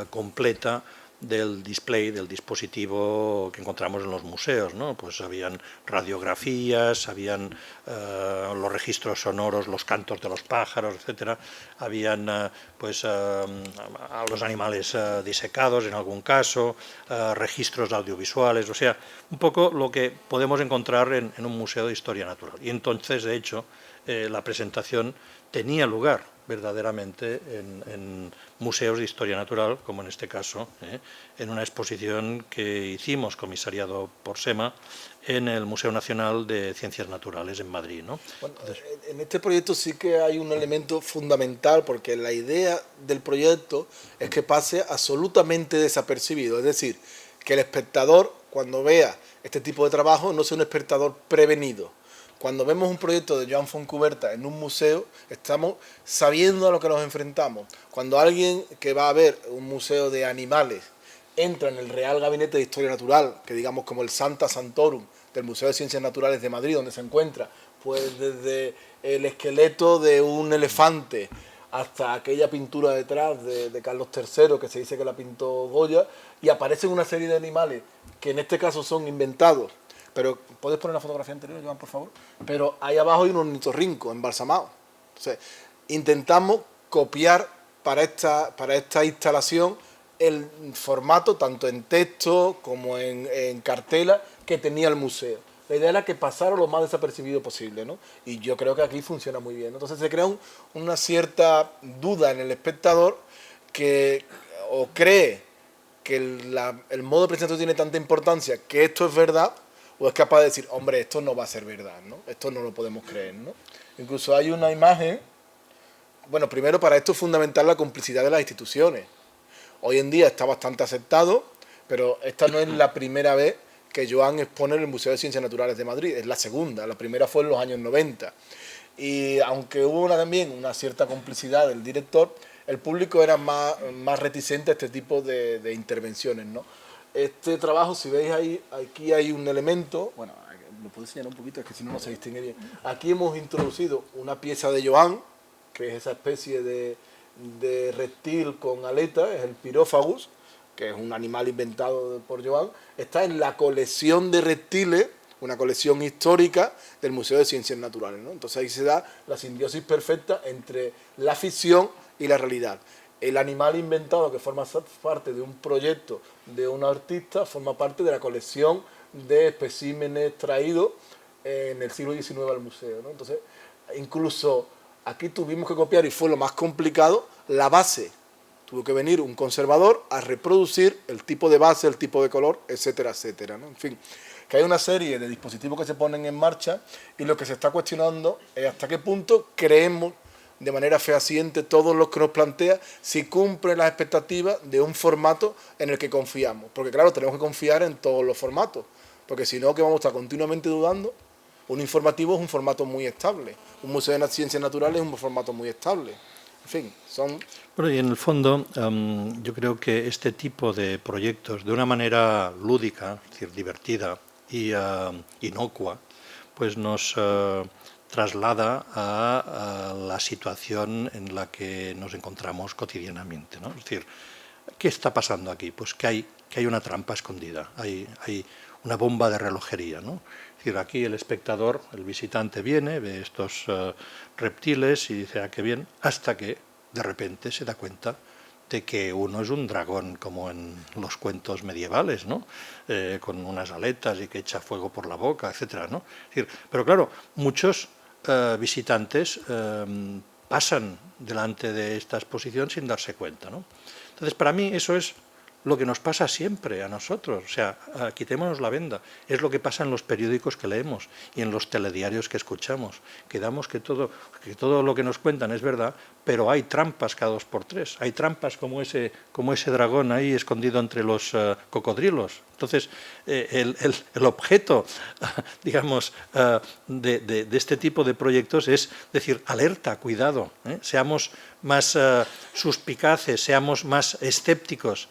completa del display, del dispositivo que encontramos en los museos, ¿no? Pues habían radiografías, habían los registros sonoros, los cantos de los pájaros, etcétera, habían pues a los animales disecados en algún caso, registros audiovisuales, o sea, un poco lo que podemos encontrar en un museo de historia natural. Y entonces, de hecho, la presentación tenía lugar verdaderamente en museos de historia natural, como en este caso, en una exposición que hicimos, comisariado por SEMA, en el Museo Nacional de Ciencias Naturales en Madrid, ¿no? Bueno, en este proyecto sí que hay un elemento fundamental, porque la idea del proyecto es que pase absolutamente desapercibido, es decir, que el espectador, cuando vea este tipo de trabajo, no sea un espectador prevenido. Cuando vemos un proyecto de Joan Fontcuberta en un museo, estamos sabiendo a lo que nos enfrentamos. Cuando alguien que va a ver un museo de animales entra en el Real Gabinete de Historia Natural, que digamos como el Santa Santorum del Museo de Ciencias Naturales de Madrid, donde se encuentra pues desde el esqueleto de un elefante hasta aquella pintura detrás de Carlos III, que se dice que la pintó Goya, y aparecen una serie de animales que en este caso son inventados. Pero, ¿puedes poner la fotografía anterior, Joan, por favor? Pero ahí abajo hay un ornitorrinco embalsamado. Entonces, intentamos copiar para esta instalación el formato, tanto en texto como en cartela, que tenía el museo. La idea era que pasara lo más desapercibido posible, ¿no? Y yo creo que aquí funciona muy bien. Entonces se crea una cierta duda en el espectador que o cree que el modo de presentación tiene tanta importancia que esto es verdad, o es capaz de decir, hombre, esto no va a ser verdad, ¿no? Esto no lo podemos creer, ¿no? Incluso hay una imagen, bueno, primero para esto es fundamental la complicidad de las instituciones. Hoy en día está bastante aceptado, pero esta no es la primera vez que Joan expone en el Museo de Ciencias Naturales de Madrid, es la segunda, la primera fue en los años 90. Y aunque hubo también una cierta complicidad del director, el público era más reticente a este tipo de intervenciones, ¿no? Este trabajo, si veis ahí, aquí hay un elemento, bueno, lo puedo enseñar un poquito, es que si no, no se distingue bien. Aquí hemos introducido una pieza de Joan, que es esa especie de reptil con aletas, es el Pyrophagus, que es un animal inventado por Joan. Está en la colección de reptiles, una colección histórica del Museo de Ciencias Naturales, ¿no? Entonces ahí se da la simbiosis perfecta entre la ficción y la realidad. El animal inventado, que forma parte de un proyecto de un artista, forma parte de la colección de especímenes traídos en el siglo XIX al museo, ¿no? Entonces, incluso aquí tuvimos que copiar, y fue lo más complicado, la base. Tuvo que venir un conservador a reproducir el tipo de base, el tipo de color, etcétera, etcétera, ¿no? En fin, que hay una serie de dispositivos que se ponen en marcha y lo que se está cuestionando es hasta qué punto creemos de manera fehaciente todo lo que nos plantea, si cumple las expectativas de un formato en el que confiamos. Porque claro, tenemos que confiar en todos los formatos, porque si no, que vamos a estar continuamente dudando. Un informativo es un formato muy estable, un museo de ciencias naturales es un formato muy estable. En fin, son... Bueno, y en el fondo yo creo que este tipo de proyectos, de una manera lúdica, es decir, divertida y inocua, pues nos traslada a la situación en la que nos encontramos cotidianamente, ¿no? Es decir, ¿qué está pasando aquí? Pues que hay una trampa escondida, hay una bomba de relojería, ¿no? Es decir, aquí el espectador, el visitante viene, ve estos reptiles y dice, ah, qué bien, hasta que de repente se da cuenta de que uno es un dragón, como en los cuentos medievales, ¿no? Con unas aletas y que echa fuego por la boca, etcétera, ¿no? Es decir, pero claro, muchos visitantes pasan delante de esta exposición sin darse cuenta, ¿no? Entonces, para mí eso es lo que nos pasa siempre a nosotros, o sea, quitémonos la venda, es lo que pasa en los periódicos que leemos y en los telediarios que escuchamos, que damos que todo lo que nos cuentan es verdad, pero hay trampas cada 2 por 3, hay trampas como ese dragón ahí escondido entre los cocodrilos. Entonces, el objeto, digamos, de este tipo de proyectos es decir, alerta, cuidado, seamos más suspicaces, seamos más escépticos,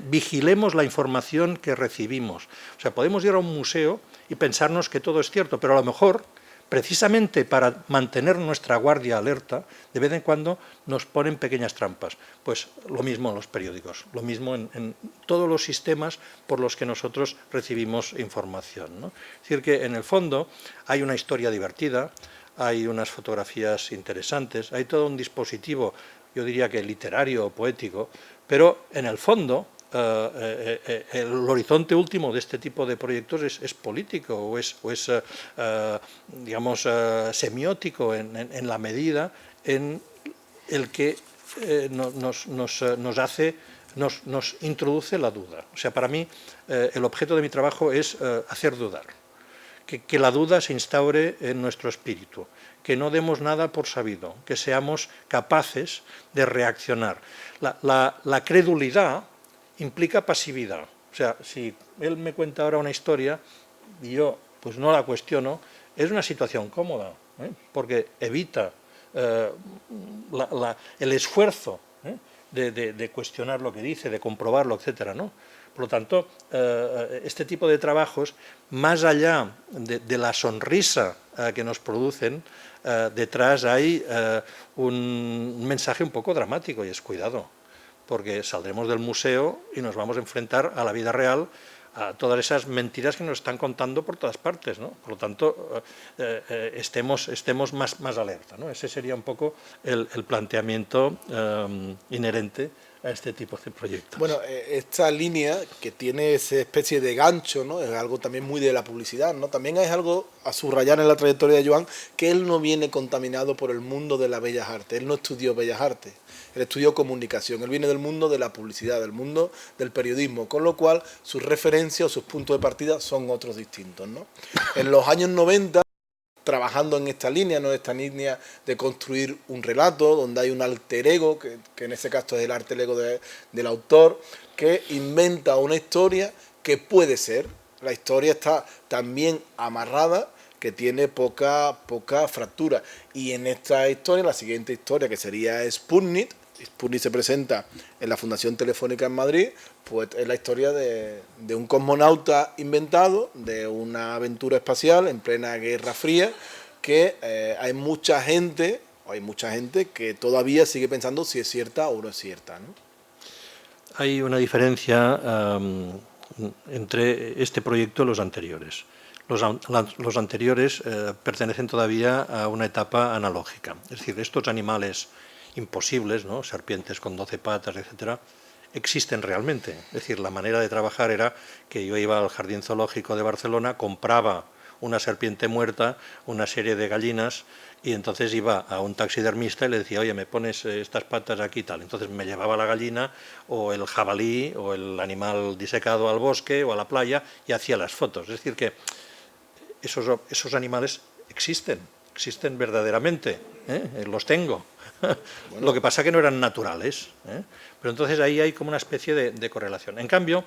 vigilemos la información que recibimos. O sea, podemos ir a un museo y pensarnos que todo es cierto, pero a lo mejor, precisamente para mantener nuestra guardia alerta, de vez en cuando nos ponen pequeñas trampas. Pues lo mismo en los periódicos, lo mismo en todos los sistemas por los que nosotros recibimos información, ¿no? Es decir, que en el fondo hay una historia divertida, hay unas fotografías interesantes, hay todo un dispositivo, yo diría que literario o poético, pero en el fondo el horizonte último de este tipo de proyectos es político o es digamos, semiótico en la medida en el que nos introduce la duda. O sea, para mí el objeto de mi trabajo es hacer dudar. Que la duda se instaure en nuestro espíritu, que no demos nada por sabido, que seamos capaces de reaccionar. La credulidad implica pasividad. O sea, si él me cuenta ahora una historia y yo pues no la cuestiono, es una situación cómoda, porque evita el esfuerzo de cuestionar lo que dice, de comprobarlo, etcétera, ¿no? Por lo tanto, este tipo de trabajos, más allá de la sonrisa que nos producen, detrás hay un mensaje un poco dramático y es cuidado, porque saldremos del museo y nos vamos a enfrentar a la vida real, a todas esas mentiras que nos están contando por todas partes, ¿no? Por lo tanto, estemos más alerta, ¿no? Ese sería un poco el planteamiento inherente a este tipo de proyectos. Bueno, esta línea que tiene esa especie de gancho, ¿no? Es algo también muy de la publicidad, ¿no? También es algo a subrayar en la trayectoria de Joan, que él no viene contaminado por el mundo de las bellas artes, él no estudió bellas artes, él estudió comunicación, él viene del mundo de la publicidad, del mundo del periodismo, con lo cual sus referencias o sus puntos de partida son otros distintos, ¿no? En los años 90, trabajando en esta línea, ¿no? Esta línea de construir un relato, donde hay un alter ego, que en ese caso es el alter ego del autor, que inventa una historia que puede ser. La historia está tan bien amarrada que tiene poca fractura. Y en esta historia, la siguiente historia, que sería Sputnik se presenta en la Fundación Telefónica en Madrid, pues es la historia de un cosmonauta inventado, de una aventura espacial en plena Guerra Fría, que hay mucha gente que todavía sigue pensando si es cierta o no es cierta, ¿no? Hay una diferencia entre este proyecto y los anteriores. Los anteriores pertenecen todavía a una etapa analógica, es decir, estos animales imposibles, ¿no? Serpientes con 12 patas, etcétera, existen realmente. Es decir, la manera de trabajar era que yo iba al Jardín Zoológico de Barcelona, compraba una serpiente muerta, una serie de gallinas, y entonces iba a un taxidermista y le decía, oye, me pones estas patas aquí y tal. Entonces me llevaba la gallina o el jabalí o el animal disecado al bosque o a la playa y hacía las fotos. Es decir, que esos animales existen existen verdaderamente, los tengo. Bueno. Lo que pasa que no eran naturales, pero entonces ahí hay como una especie de correlación. En cambio,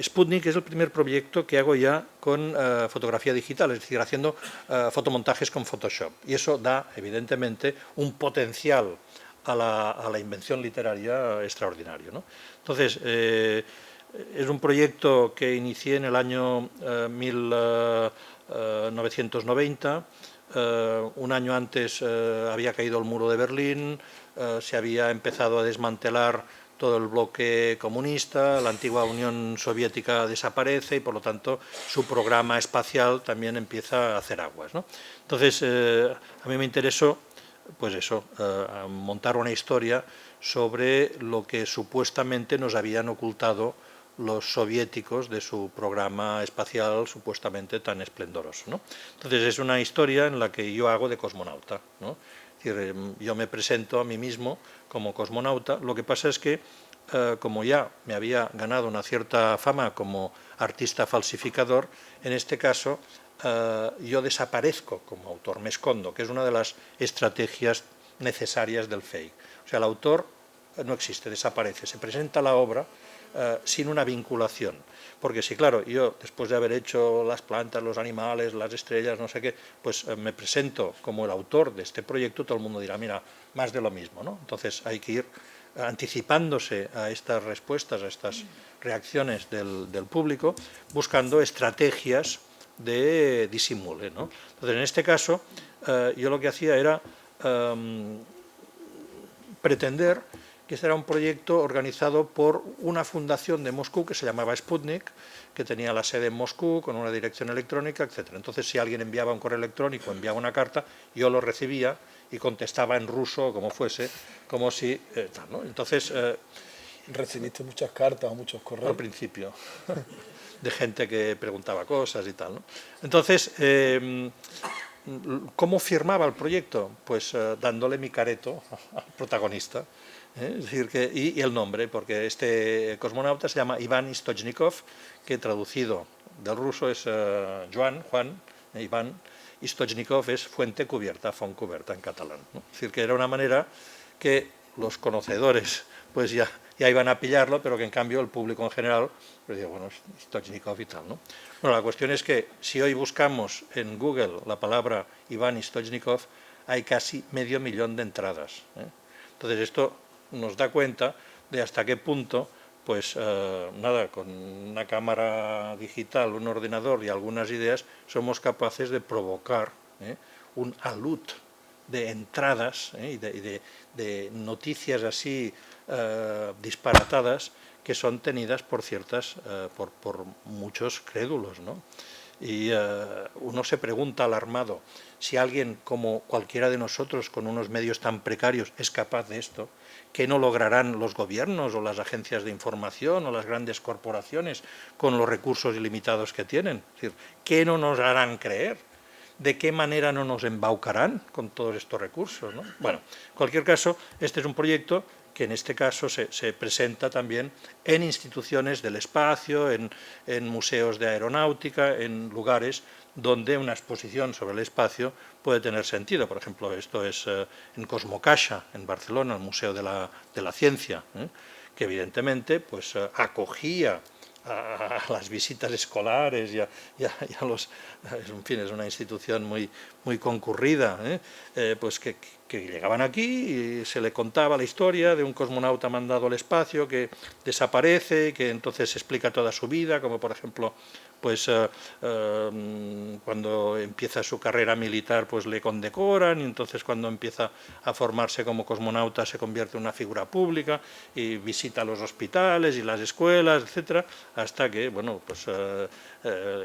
Sputnik es el primer proyecto que hago ya con fotografía digital, es decir, haciendo fotomontajes con Photoshop, y eso da evidentemente un potencial a la invención literaria extraordinario, ¿no? Entonces, es un proyecto que inicié en el año 1990, un año antes había caído el muro de Berlín, se había empezado a desmantelar todo el bloque comunista, la antigua Unión Soviética desaparece y por lo tanto su programa espacial también empieza a hacer aguas, ¿no? Entonces, a mí me interesó, pues eso, montar una historia sobre lo que supuestamente nos habían ocultado los soviéticos de su programa espacial supuestamente tan esplendoroso, ¿no? Entonces es una historia en la que yo hago de cosmonauta, ¿no? Es decir, yo me presento a mí mismo como cosmonauta. Lo que pasa es que como ya me había ganado una cierta fama como artista falsificador, en este caso yo desaparezco como autor, me escondo, que es una de las estrategias necesarias del fake. O sea, el autor no existe, desaparece, se presenta la obra sin una vinculación, porque si claro, yo después de haber hecho las plantas, los animales, las estrellas, no sé qué, pues me presento como el autor de este proyecto, todo el mundo dirá, mira, más de lo mismo, ¿no? Entonces hay que ir anticipándose a estas respuestas, a estas reacciones del público, buscando estrategias de disimule, ¿no? Entonces en este caso yo lo que hacía era pretender que este era un proyecto organizado por una fundación de Moscú que se llamaba Sputnik, que tenía la sede en Moscú con una dirección electrónica, etc. Entonces, si alguien enviaba un correo electrónico, enviaba una carta, yo lo recibía y contestaba en ruso, como fuese, como si... tal, ¿no? Entonces... ¿recibiste muchas cartas o muchos correos? Al principio, de gente que preguntaba cosas y tal, ¿no? Entonces... ¿cómo firmaba el proyecto? Pues dándole mi careto al protagonista. Es decir, y el nombre, porque este cosmonauta se llama Ivan Stoichnikov, que traducido del ruso es Juan, Iván, y Stoichnikov es fuente cubierta, font cubierta en catalán, ¿no? Es decir, que era una manera que los conocedores pues ya iban a pillarlo, pero que en cambio el público en general, pues digo, bueno, Stoichnikov y tal, ¿no? Bueno, la cuestión es que si hoy buscamos en Google la palabra Iván Stoichnikov, hay casi 500.000 de entradas, ¿eh? Entonces esto nos da cuenta de hasta qué punto, pues nada, con una cámara digital, un ordenador y algunas ideas, somos capaces de provocar un alud de entradas y de noticias así disparatadas que son tenidas por por muchos crédulos, ¿no? Y uno se pregunta alarmado si alguien como cualquiera de nosotros con unos medios tan precarios es capaz de esto, ¿qué no lograrán los gobiernos o las agencias de información o las grandes corporaciones con los recursos ilimitados que tienen? Es decir, ¿qué no nos harán creer? ¿De qué manera no nos embaucarán con todos estos recursos, ¿no? Bueno, en cualquier caso, este es un proyecto que en este caso se presenta también en instituciones del espacio, en museos de aeronáutica, en lugares donde una exposición sobre el espacio puede tener sentido. Por ejemplo, esto es en Cosmocaixa, en Barcelona, el Museo de la Ciencia, que evidentemente pues, acogía a las visitas escolares y a los... En fin, es una institución muy concurrida, pues que llegaban aquí y se le contaba la historia de un cosmonauta mandado al espacio que desaparece y que entonces explica toda su vida, como por ejemplo, pues cuando empieza su carrera militar pues le condecoran, y entonces cuando empieza a formarse como cosmonauta se convierte en una figura pública y visita los hospitales y las escuelas, etcétera, hasta que, bueno, pues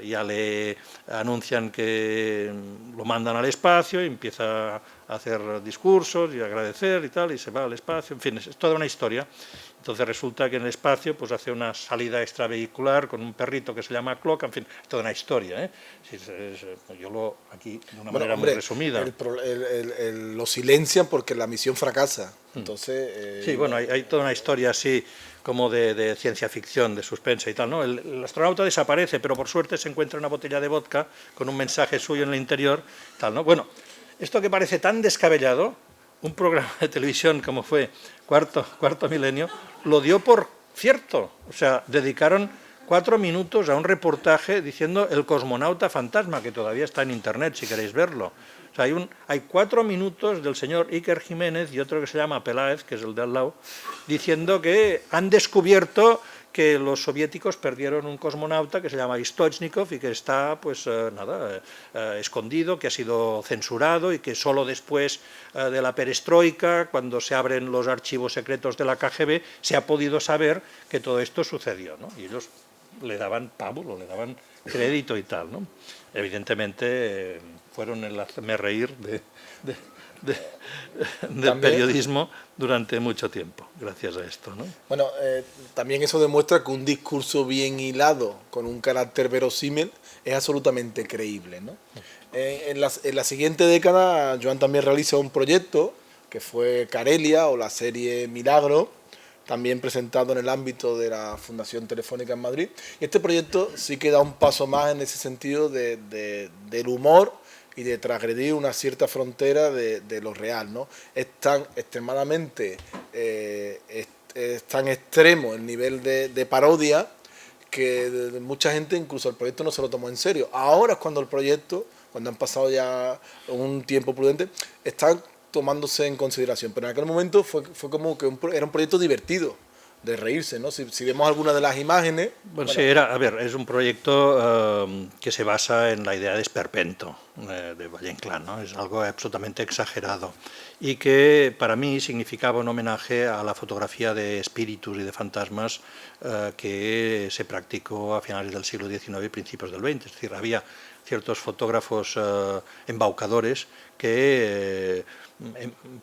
ya le anuncian que lo mandan al espacio y empieza a hacer discursos y agradecer y tal, y se va al espacio, en fin, es toda una historia. Entonces resulta que en el espacio pues hace una salida extravehicular con un perrito que se llama Clock, en fin, es toda una historia, ¿eh? Yo lo aquí de una manera muy resumida. Lo silencian porque la misión fracasa. Entonces, sí, bueno, hay toda una historia así como de ciencia ficción, de suspense y tal, ¿no? El astronauta desaparece, pero por suerte se encuentra una botella de vodka con un mensaje suyo en el interior, tal, ¿no? Bueno, esto que parece tan descabellado, un programa de televisión como fue Cuarto Milenio, lo dio por cierto. O sea, dedicaron 4 minutos a un reportaje diciendo el cosmonauta fantasma, que todavía está en internet si queréis verlo. O sea, hay 4 minutos del señor Iker Jiménez y otro que se llama Peláez, que es el de al lado, diciendo que han descubierto que los soviéticos perdieron un cosmonauta que se llama Stoichnikov y que está, pues escondido, que ha sido censurado y que solo después de la perestroika, cuando se abren los archivos secretos de la KGB, se ha podido saber que todo esto sucedió, ¿no? Y ellos le daban pábulo, le daban crédito y tal, ¿no? Evidentemente fueron el hazme reír del periodismo durante mucho tiempo, gracias a esto, ¿no? Bueno, también eso demuestra que un discurso bien hilado, con un carácter verosímil, es absolutamente creíble, ¿no? En la siguiente década, Joan también realiza un proyecto que fue Carelia o la serie Milagro, también presentado en el ámbito de la Fundación Telefónica en Madrid. Y este proyecto sí que da un paso más en ese sentido del humor y de transgredir una cierta frontera de lo real, ¿no? Es tan extremadamente, es tan extremo el nivel de parodia que mucha gente, incluso el proyecto, no se lo tomó en serio. Ahora es cuando el proyecto, cuando han pasado ya un tiempo prudente, está tomándose en consideración, pero en aquel momento fue como que era un proyecto divertido, de reírse, ¿no? Si vemos algunas de las imágenes... Bueno, sí, es un proyecto que se basa en la idea de esperpento de Valle Inclán, ¿no? Es algo absolutamente exagerado y que para mí significaba un homenaje a la fotografía de espíritus y de fantasmas que se practicó a finales del siglo XIX y principios del XX. Es decir, había ciertos fotógrafos embaucadores que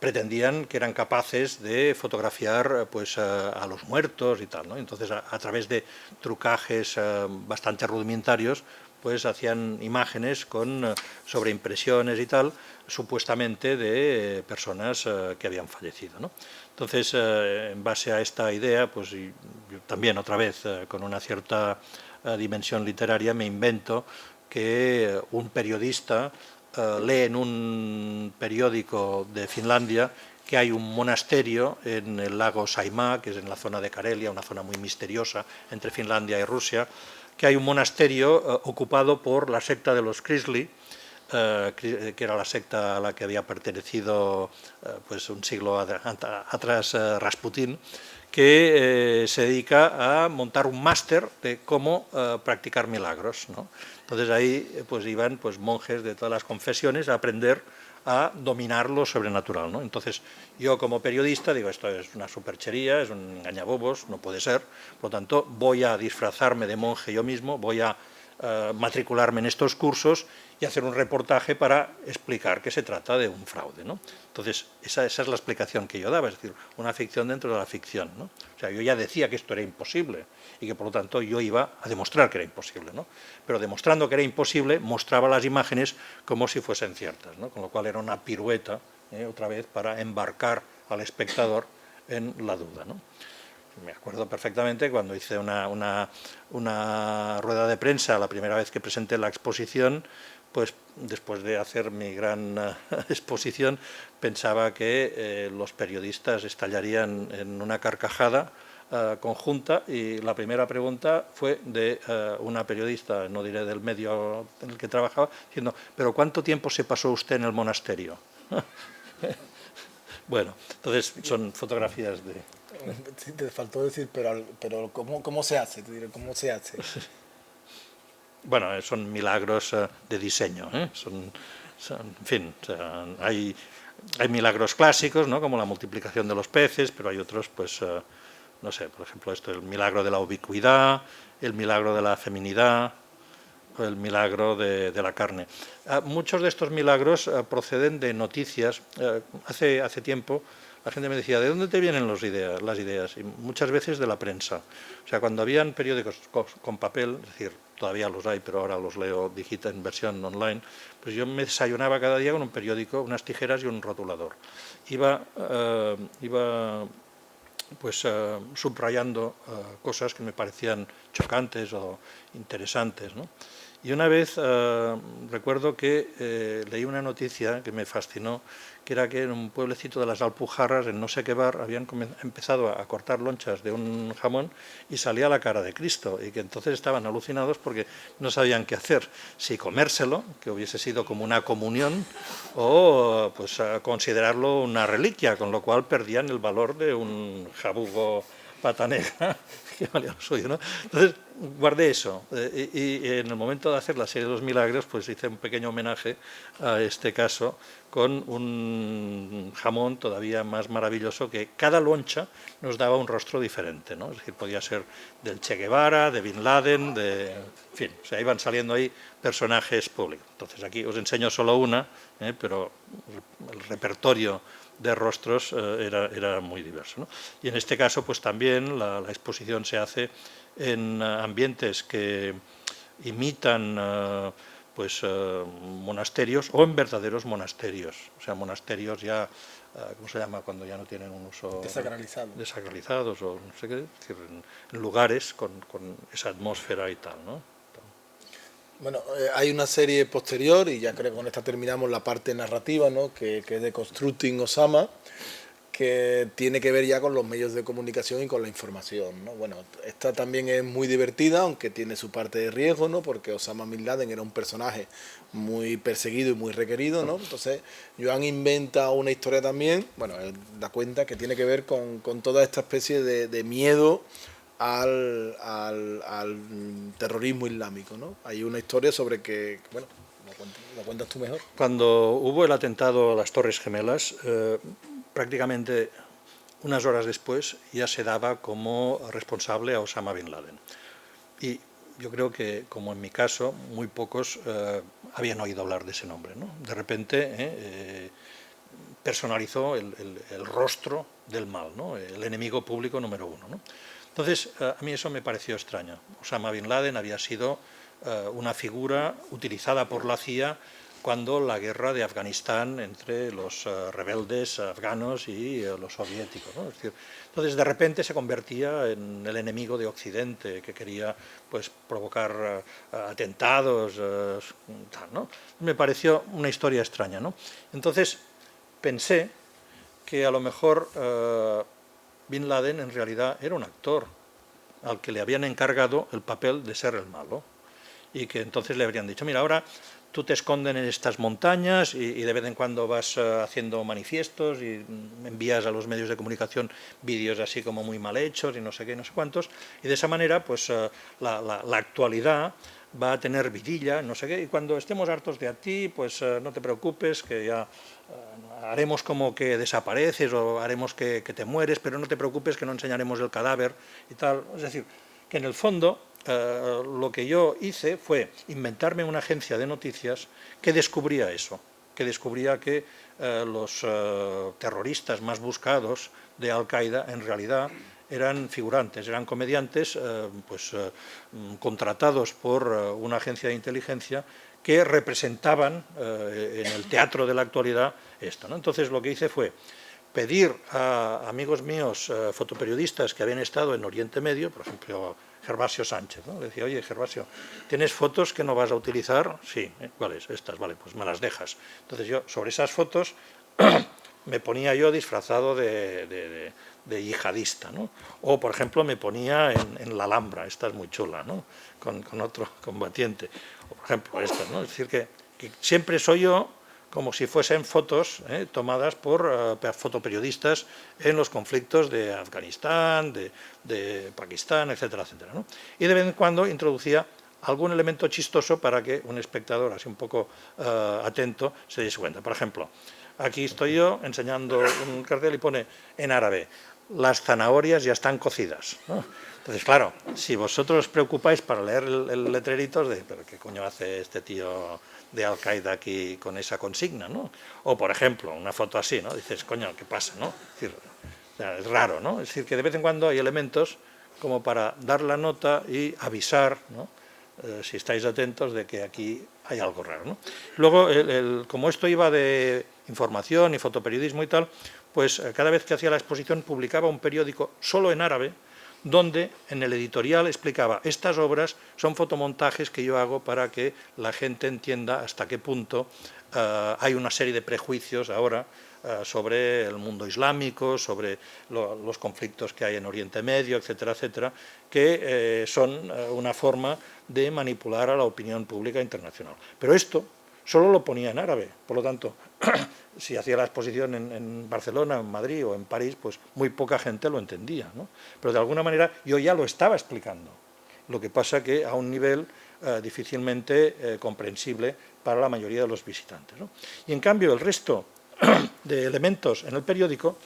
pretendían que eran capaces de fotografiar pues a los muertos y tal, ¿no? Entonces a través de trucajes bastante rudimentarios pues hacían imágenes con sobreimpresiones y tal, supuestamente de personas que habían fallecido, ¿no? Entonces en base a esta idea, pues y también otra vez con una cierta dimensión literaria, me invento que un periodista lee en un periódico de Finlandia que hay un monasterio en el lago Saimaa, que es en la zona de Karelia, una zona muy misteriosa entre Finlandia y Rusia, que hay un monasterio ocupado por la secta de los Krisli, que era la secta a la que había pertenecido pues un siglo atrás Rasputín, que se dedica a montar un máster de cómo practicar milagros, ¿no? Entonces ahí pues iban pues monjes de todas las confesiones a aprender a dominar lo sobrenatural, ¿no? Entonces yo como periodista digo, esto es una superchería, es un engañabobos, no puede ser, por lo tanto voy a disfrazarme de monje yo mismo, voy a matricularme en estos cursos y hacer un reportaje para explicar que se trata de un fraude, ¿no? Entonces esa es la explicación que yo daba, es decir, una ficción dentro de la ficción, ¿no? O sea, yo ya decía que esto era imposible y que por lo tanto yo iba a demostrar que era imposible, ¿no? Pero demostrando que era imposible mostraba las imágenes como si fuesen ciertas, ¿no? Con lo cual era una pirueta, otra vez, para embarcar al espectador en la duda, ¿no? Me acuerdo perfectamente cuando hice una rueda de prensa la primera vez que presenté la exposición, pues después de hacer mi gran exposición pensaba que los periodistas estallarían en una carcajada conjunta y la primera pregunta fue de una periodista, no diré del medio en el que trabajaba, diciendo, ¿pero cuánto tiempo se pasó usted en el monasterio? Bueno, entonces son fotografías de... Sí, te faltó decir, pero ¿cómo se hace? Te diré, ¿cómo se hace? Bueno, son milagros de diseño, ¿eh? En fin, o sea, hay milagros clásicos, ¿no? Como la multiplicación de los peces, pero hay otros, pues, no sé, por ejemplo, el milagro de la ubicuidad, el milagro de la feminidad, o el milagro de la carne. Muchos de estos milagros proceden de noticias. Hace tiempo la gente me decía, ¿de dónde te vienen las ideas? Y muchas veces de la prensa. O sea, cuando habían periódicos con papel, es decir, todavía los hay, pero ahora los leo digital en versión online, pues yo me desayunaba cada día con un periódico, unas tijeras y un rotulador. Iba pues subrayando cosas que me parecían chocantes o interesantes, ¿no? Y una vez recuerdo que leí una noticia que me fascinó, que era que en un pueblecito de las Alpujarras, en no sé qué bar, habían empezado a cortar lonchas de un jamón y salía la cara de Cristo, y que entonces estaban alucinados porque no sabían qué hacer, si comérselo, que hubiese sido como una comunión, o pues considerarlo una reliquia, con lo cual perdían el valor de un jabugo pata negra, que valía lo suyo, ¿no? Entonces guardé eso, y en el momento de hacer la serie de los milagros, pues hice un pequeño homenaje a este caso con un jamón todavía más maravilloso, que cada loncha nos daba un rostro diferente, ¿no? Es decir, podía ser del Che Guevara, de Bin Laden, en fin, o sea, iban saliendo ahí personajes públicos. Entonces aquí os enseño solo una, pero el repertorio de rostros era muy diverso, ¿no? Y en este caso, pues también la exposición se hace en ambientes que imitan monasterios o en verdaderos monasterios, o sea, monasterios ya, ¿cómo se llama? Cuando ya no tienen un uso... Desacralizados o no sé qué, es decir, en lugares con esa atmósfera y tal, ¿no? Bueno, hay una serie posterior, y ya creo que con esta terminamos la parte narrativa, ¿no? que es de Constructing Osama, que tiene que ver ya con los medios de comunicación y con la información, ¿no? Bueno, esta también es muy divertida, aunque tiene su parte de riesgo, ¿no? Porque Osama Bin Laden era un personaje muy perseguido y muy requerido, ¿no? Entonces, Joan inventa una historia también, bueno, él da cuenta que tiene que ver con toda esta especie de miedo al terrorismo islámico, ¿no? Hay una historia sobre que, bueno, ¿lo cuentas tú mejor? Cuando hubo el atentado a las Torres Gemelas, prácticamente unas horas después ya se daba como responsable a Osama Bin Laden. Y yo creo que, como en mi caso, muy pocos habían oído hablar de ese nombre, ¿no? De repente personalizó el rostro del mal, ¿no? El enemigo público número uno, ¿no? Entonces, a mí eso me pareció extraño. Osama Bin Laden había sido una figura utilizada por la CIA cuando la guerra de Afganistán entre los rebeldes afganos y los soviéticos, ¿no? Es decir, entonces de repente se convertía en el enemigo de Occidente, que quería pues provocar atentados, tal, ¿no? Me pareció una historia extraña, ¿no? Entonces pensé que a lo mejor Bin Laden en realidad era un actor al que le habían encargado el papel de ser el malo, y que entonces le habrían dicho, mira, ahora tú te esconden en estas montañas y de vez en cuando vas haciendo manifiestos y envías a los medios de comunicación vídeos así como muy mal hechos y no sé qué, no sé cuántos, y de esa manera pues la actualidad va a tener vidilla, no sé qué, y cuando estemos hartos de a ti, pues no te preocupes, que ya haremos como que desapareces o haremos que te mueres, pero no te preocupes que no enseñaremos el cadáver y tal. Es decir, que en el fondo lo que yo hice fue inventarme una agencia de noticias que descubría eso, que descubría que los terroristas más buscados de Al-Qaeda en realidad eran figurantes, eran comediantes contratados por una agencia de inteligencia que representaban en el teatro de la actualidad esto, ¿no? Entonces lo que hice fue pedir a amigos míos fotoperiodistas que habían estado en Oriente Medio, por ejemplo Gervasio Sánchez, ¿no? Le decía, oye Gervasio, ¿tienes fotos que no vas a utilizar? Sí, ¿cuáles? Estas, vale, pues me las dejas. Entonces yo sobre esas fotos me ponía yo disfrazado de yihadista, ¿no? O, por ejemplo, me ponía en la Alhambra, esta es muy chula, ¿no? Con otro combatiente. O, por ejemplo, esta, ¿no? Es decir, que siempre soy yo como si fuesen fotos tomadas por fotoperiodistas en los conflictos de Afganistán, de Pakistán, etcétera, etcétera, ¿no? Y de vez en cuando introducía algún elemento chistoso para que un espectador así un poco atento se diese cuenta. Por ejemplo, aquí estoy yo enseñando un cartel y pone en árabe, las zanahorias ya están cocidas, ¿no? Entonces, claro, si vosotros os preocupáis para leer el letrerito de, pero ¿qué coño hace este tío de Al-Qaeda aquí con esa consigna, ¿no? O, por ejemplo, una foto así, ¿no? Dices, coño, ¿qué pasa, no? Es decir, es raro, ¿no? Es decir, que de vez en cuando hay elementos como para dar la nota y avisar, ¿no? Si estáis atentos de que aquí hay algo raro, ¿no? Luego, como esto iba de información y fotoperiodismo y tal, pues cada vez que hacía la exposición publicaba un periódico solo en árabe, donde en el editorial explicaba: estas obras son fotomontajes que yo hago para que la gente entienda hasta qué punto hay una serie de prejuicios ahora sobre el mundo islámico, sobre los conflictos que hay en Oriente Medio, etcétera, etcétera, que son una forma de manipular a la opinión pública internacional. Pero esto solo lo ponía en árabe, por lo tanto, si hacía la exposición en Barcelona, en Madrid o en París, pues muy poca gente lo entendía, ¿no? Pero de alguna manera yo ya lo estaba explicando, lo que pasa que a un nivel difícilmente comprensible para la mayoría de los visitantes, ¿no? Y en cambio el resto de elementos en el periódico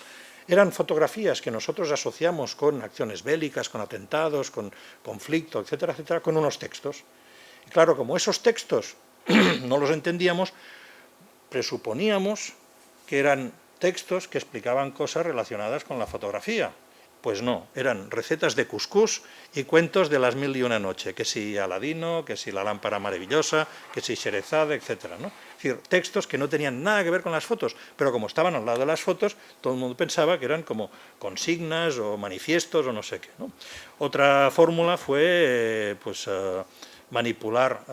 eran fotografías que nosotros asociamos con acciones bélicas, con atentados, con conflicto, etcétera, etcétera, con unos textos. Y claro, como esos textos no los entendíamos, presuponíamos que eran textos que explicaban cosas relacionadas con la fotografía. Pues no, eran recetas de cuscús y cuentos de las 1001 noche, que si Aladino, que si la lámpara maravillosa, que si Sherezade, etcétera, ¿no? Es decir, textos que no tenían nada que ver con las fotos, pero como estaban al lado de las fotos, todo el mundo pensaba que eran como consignas o manifiestos o no sé qué, ¿no? Otra fórmula fue manipular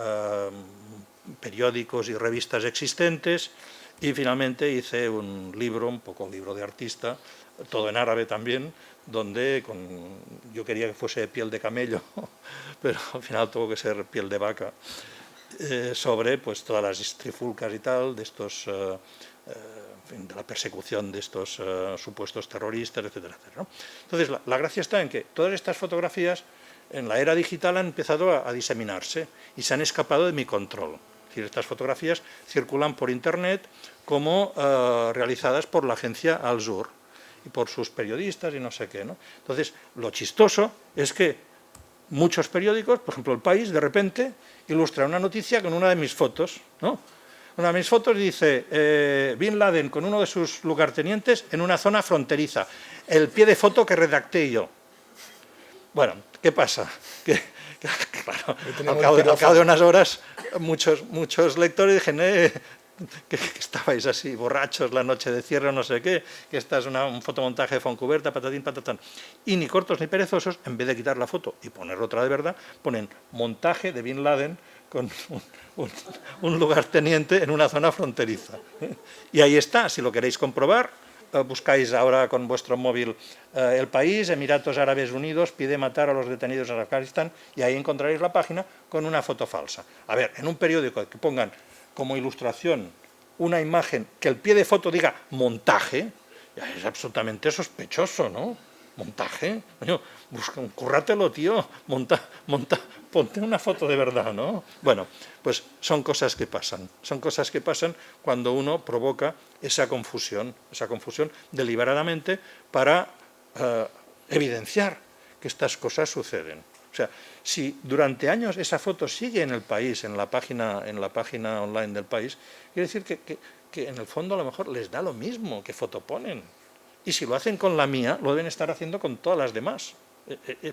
periódicos y revistas existentes, y finalmente hice un libro, un poco libro de artista, todo en árabe también, donde yo quería que fuese piel de camello, pero al final tuvo que ser piel de vaca, sobre pues todas las trifulcas y tal, de estos, de la persecución de estos supuestos terroristas, etcétera, etcétera, ¿no? Entonces, la gracia está en que todas estas fotografías en la era digital han empezado a diseminarse y se han escapado de mi control. Es decir, estas fotografías circulan por internet como realizadas por la agencia Al Zur y por sus periodistas y no sé qué, ¿no? Entonces, lo chistoso es que muchos periódicos, por ejemplo El País, de repente ilustra una noticia con una de mis fotos, ¿no? Una de mis fotos dice Bin Laden con uno de sus lugartenientes en una zona fronteriza, el pie de foto que redacté yo. Bueno, ¿qué pasa? Que claro, al cabo de unas horas muchos lectores dijeron que estabais así borrachos la noche de cierre o no sé qué, que esta es un fotomontaje de Fontcuberta, patatín, patatán. Y ni cortos ni perezosos, en vez de quitar la foto y poner otra de verdad, ponen montaje de Bin Laden con un lugarteniente en una zona fronteriza. Y ahí está, si lo queréis comprobar, buscáis ahora con vuestro móvil El País, Emiratos Árabes Unidos pide matar a los detenidos en Afganistán, y ahí encontraréis la página con una foto falsa. A ver, en un periódico que pongan como ilustración una imagen que el pie de foto diga montaje, ya es absolutamente sospechoso, ¿no? Montaje, coño, currátelo, tío, ponte una foto de verdad, ¿no? Bueno, pues son cosas que pasan cuando uno provoca esa confusión deliberadamente para evidenciar que estas cosas suceden. O sea, si durante años esa foto sigue en El País, en la página online del País, quiere decir que en el fondo a lo mejor les da lo mismo que foto ponen. Y si lo hacen con la mía, lo deben estar haciendo con todas las demás.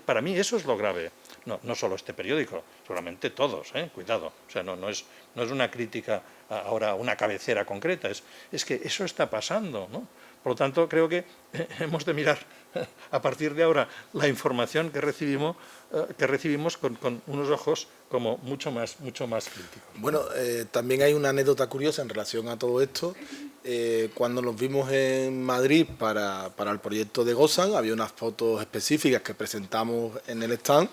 Para mí eso es lo grave. No solo este periódico, seguramente todos, cuidado. O sea, no es una crítica ahora a una cabecera concreta, es que eso está pasando, ¿no? Por lo tanto, creo que hemos de mirar a partir de ahora la información que recibimos con unos ojos como mucho más críticos. Bueno, también hay una anécdota curiosa en relación a todo esto. Cuando nos vimos en Madrid para el proyecto de Gozan, había unas fotos específicas que presentamos en el stand,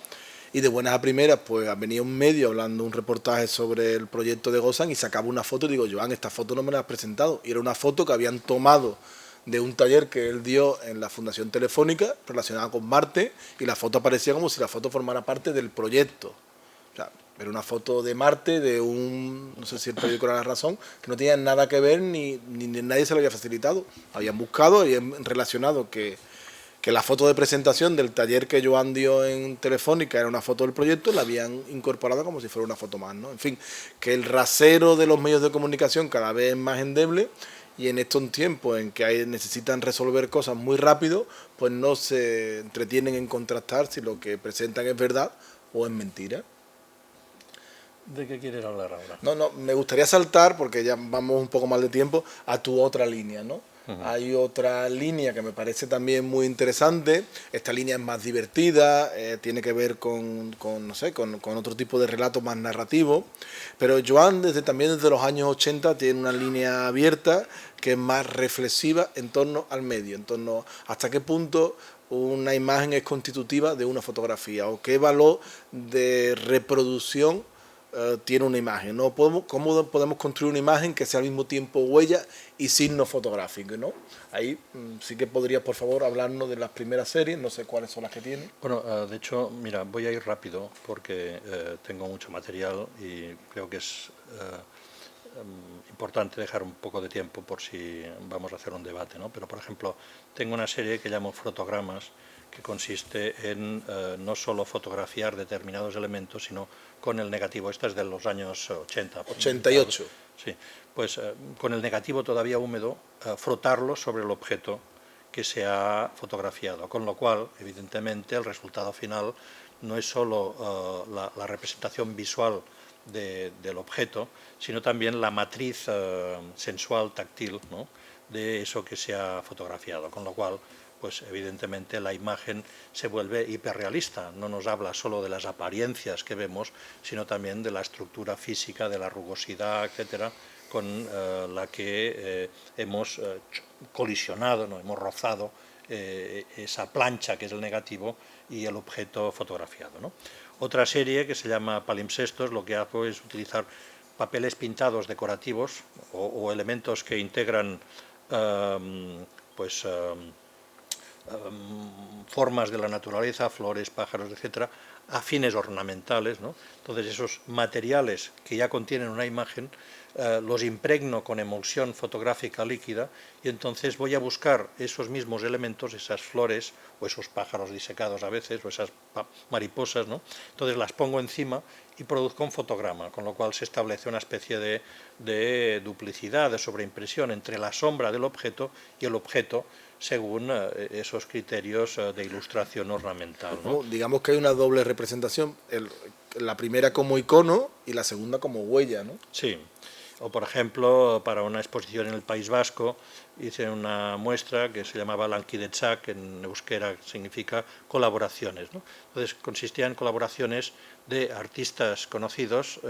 y de buenas a primeras pues venía un medio hablando un reportaje sobre el proyecto de Gozan y sacaba una foto y digo, Joan, esta foto no me la has presentado. Y era una foto que habían tomado de un taller que él dio en la Fundación Telefónica relacionada con Marte, y la foto aparecía como si la foto formara parte del proyecto. O sea, era una foto de Marte, de no sé si el periódico era La Razón, que no tenía nada que ver, ni nadie se lo había facilitado. Habían buscado y han relacionado que la foto de presentación del taller que Joan dio en Telefónica era una foto del proyecto, la habían incorporado como si fuera una foto más, ¿no? En fin, que el rasero de los medios de comunicación cada vez es más endeble, y en estos tiempos en que necesitan resolver cosas muy rápido, pues no se entretienen en contrastar si lo que presentan es verdad o es mentira. ¿De qué quieres hablar ahora? No, me gustaría saltar, porque ya vamos un poco mal de tiempo, a tu otra línea, ¿no? Hay otra línea que me parece también muy interesante. Esta línea es más divertida, tiene que ver no sé, con otro tipo de relato más narrativo. Pero Joan también desde los años 80 tiene una línea abierta que es más reflexiva en torno al medio, en torno a hasta qué punto una imagen es constitutiva de una fotografía o qué valor de reproducción tiene una imagen, ¿no? ¿Cómo podemos construir una imagen que sea al mismo tiempo huella y signo fotográfico, ¿no? Ahí sí que podrías, por favor, hablarnos de las primeras series, no sé cuáles son las que tiene. Bueno, de hecho, mira, voy a ir rápido porque tengo mucho material y creo que es importante dejar un poco de tiempo por si vamos a hacer un debate, ¿no? Pero, por ejemplo, tengo una serie que llamo Fotogramas, que consiste en no solo fotografiar determinados elementos, sino con el negativo. Esta es de los años 80. 88. Sí, pues con el negativo todavía húmedo, frotarlo sobre el objeto que se ha fotografiado, con lo cual, evidentemente, el resultado final no es solo la representación visual del objeto, sino también la matriz sensual, táctil, ¿no?, de eso que se ha fotografiado, con lo cual, pues evidentemente la imagen se vuelve hiperrealista, no nos habla solo de las apariencias que vemos, sino también de la estructura física, de la rugosidad, etcétera, con la que hemos colisionado, ¿no?, hemos rozado esa plancha que es el negativo y el objeto fotografiado, ¿no? Otra serie que se llama Palimpsestos, lo que hago es utilizar papeles pintados decorativos o elementos que integran pues formas de la naturaleza, flores, pájaros, etcétera, a fines ornamentales, ¿no? Entonces esos materiales que ya contienen una imagen los impregno con emulsión fotográfica líquida y entonces voy a buscar esos mismos elementos, esas flores o esos pájaros disecados a veces o esas mariposas, ¿no? Entonces las pongo encima y produzco un fotograma, con lo cual se establece una especie de duplicidad, de sobreimpresión entre la sombra del objeto y el objeto según esos criterios de ilustración ornamental, ¿no? Digamos que hay una doble representación, la primera como icono y la segunda como huella, ¿no? Sí. O, por ejemplo, para una exposición en el País Vasco hice una muestra que se llamaba Lankidetzak, en euskera significa colaboraciones, ¿no? Entonces consistía en colaboraciones de artistas conocidos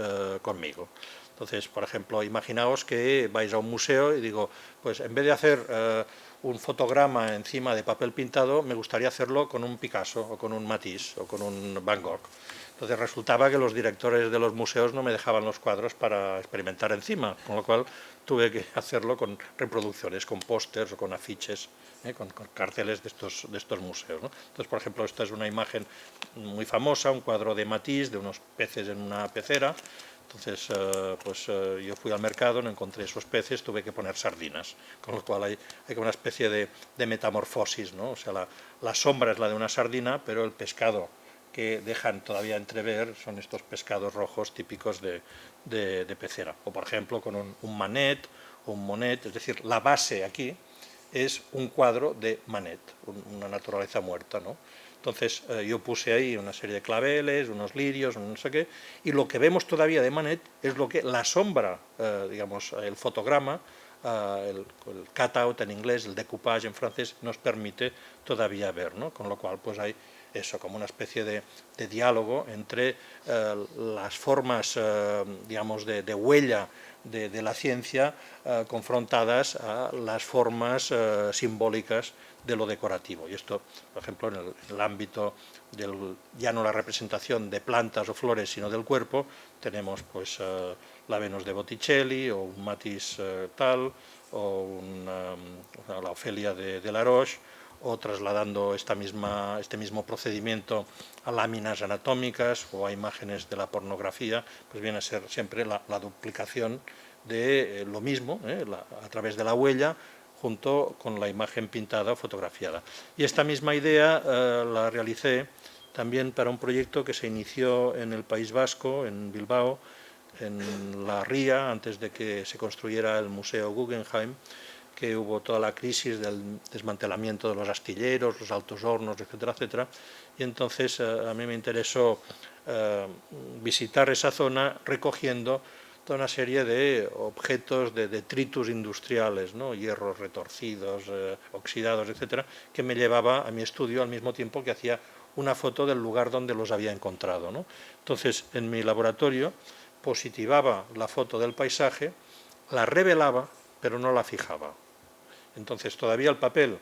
conmigo. Entonces, por ejemplo, imaginaos que vais a un museo y digo, pues en vez de hacer un fotograma encima de papel pintado, me gustaría hacerlo con un Picasso o con un Matisse o con un Van Gogh. Entonces resultaba que los directores de los museos no me dejaban los cuadros para experimentar encima, con lo cual tuve que hacerlo con reproducciones, con pósters o con afiches, con carteles de estos museos, ¿no? Entonces, por ejemplo, esta es una imagen muy famosa, un cuadro de Matisse de unos peces en una pecera. Entonces, yo fui al mercado, no encontré esos peces, tuve que poner sardinas, con lo cual hay como una especie de metamorfosis, ¿no? O sea, la sombra es la de una sardina, pero el pescado que dejan todavía entrever son estos pescados rojos típicos de pecera. O, por ejemplo, con un Manet o un Monet, es decir, la base aquí es un cuadro de Manet, una naturaleza muerta, ¿no? Entonces yo puse ahí una serie de claveles, unos lirios, no sé qué, y lo que vemos todavía de Manet es lo que la sombra, digamos, el fotograma, el cut-out en inglés, el decoupage en francés, nos permite todavía ver, ¿no? Con lo cual, pues hay eso, como una especie de diálogo entre las formas, digamos, de huella de la ciencia confrontadas a las formas simbólicas de lo decorativo. Y esto, por ejemplo, en el ámbito del, ya no la representación de plantas o flores, sino del cuerpo, tenemos pues la Venus de Botticelli o un Matisse tal, o la Ofelia de Laroche, o trasladando este mismo procedimiento a láminas anatómicas o a imágenes de la pornografía, pues viene a ser siempre la duplicación de lo mismo, a través de la huella, junto con la imagen pintada o fotografiada. Y esta misma idea la realicé también para un proyecto que se inició en el País Vasco, en Bilbao, en la ría, antes de que se construyera el Museo Guggenheim, que hubo toda la crisis del desmantelamiento de los astilleros, los altos hornos, etcétera, etcétera, y entonces a mí me interesó visitar esa zona recogiendo toda una serie de objetos, de detritus industriales, ¿no? Hierros retorcidos, oxidados, etcétera, que me llevaba a mi estudio al mismo tiempo que hacía una foto del lugar donde los había encontrado, ¿no? Entonces, en mi laboratorio positivaba la foto del paisaje, la revelaba, pero no la fijaba. Entonces, todavía el papel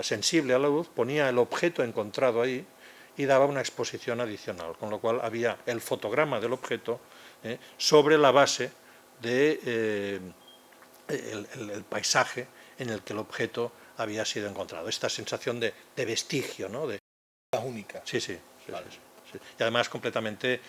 sensible a la luz ponía el objeto encontrado ahí y daba una exposición adicional, con lo cual había el fotograma del objeto sobre la base del paisaje en el que el objeto había sido encontrado. Esta sensación de vestigio, ¿no? Única. Sí, sí. Sí, vale. Sí. Y además completamente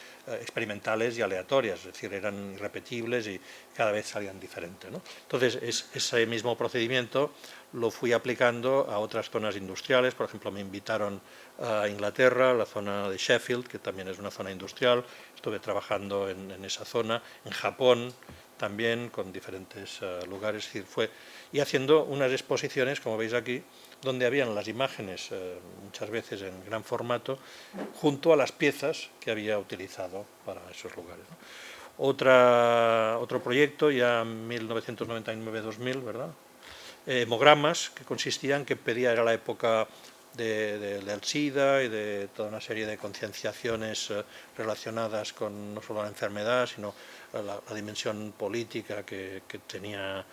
experimentales y aleatorias, es decir, eran irrepetibles y cada vez salían diferentes, ¿no? Entonces, ese mismo procedimiento lo fui aplicando a otras zonas industriales. Por ejemplo, me invitaron a Inglaterra, la zona de Sheffield, que también es una zona industrial. Estuve trabajando en esa zona, en Japón también, con diferentes lugares, es decir, y haciendo unas exposiciones, como veis aquí, donde habían las imágenes, muchas veces en gran formato, junto a las piezas que había utilizado para esos lugares, ¿no? Otro proyecto, ya en 1999-2000, ¿verdad? Hemogramas, que consistían, que pedía, era la época del SIDA y de toda una serie de concienciaciones relacionadas con no solo la enfermedad, sino la dimensión política que tenía,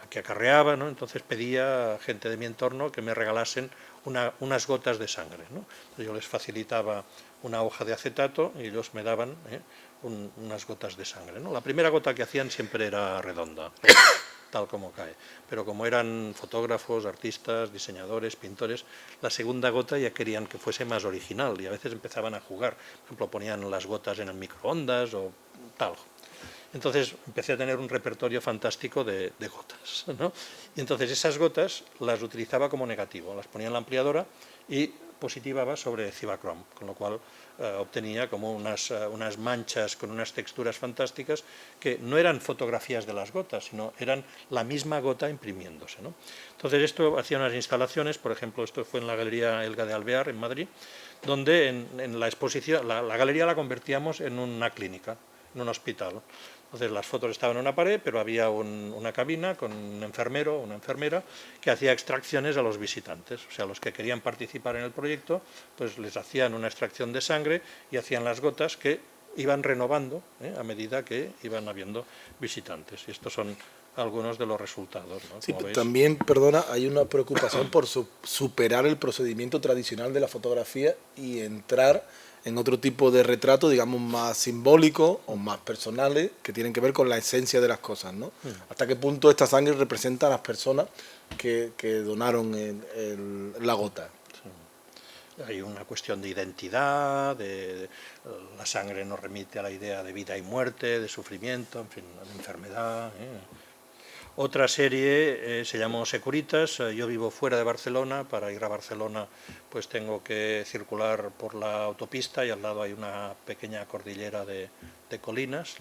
que acarreaba, ¿no? Entonces pedía a gente de mi entorno que me regalasen unas gotas de sangre, ¿no? Entonces yo les facilitaba una hoja de acetato y ellos me daban unas gotas de sangre, ¿no? La primera gota que hacían siempre era redonda, tal como cae, pero como eran fotógrafos, artistas, diseñadores, pintores, la segunda gota ya querían que fuese más original y a veces empezaban a jugar. Por ejemplo, ponían las gotas en el microondas o tal. Entonces empecé a tener un repertorio fantástico de gotas, ¿no? Y entonces esas gotas las utilizaba como negativo, las ponía en la ampliadora y positivaba sobre Cibachrome, con lo cual obtenía como unas manchas con unas texturas fantásticas que no eran fotografías de las gotas, sino eran la misma gota imprimiéndose, ¿no? Entonces esto hacía unas instalaciones, por ejemplo, esto fue en la Galería Elga de Alvear, en Madrid, donde en la exposición, la galería la convertíamos en una clínica, en un hospital. Entonces las fotos estaban en una pared, pero había una cabina con un enfermero o una enfermera que hacía extracciones a los visitantes. O sea, los que querían participar en el proyecto, pues les hacían una extracción de sangre y hacían las gotas que iban renovando a medida que iban habiendo visitantes. Y estos son algunos de los resultados, ¿no? Sí, también, perdona, hay una preocupación por superar el procedimiento tradicional de la fotografía y entrar en otro tipo de retrato, digamos, más simbólico o más personales, que tienen que ver con la esencia de las cosas, ¿no? ¿Hasta qué punto esta sangre representa a las personas que donaron la gota? Sí. Hay una cuestión de identidad, la sangre nos remite a la idea de vida y muerte, de sufrimiento, en fin, de enfermedad. Otra serie se llamó Securitas. Yo vivo fuera de Barcelona. Para ir a Barcelona pues tengo que circular por la autopista y al lado hay una pequeña cordillera de colinas,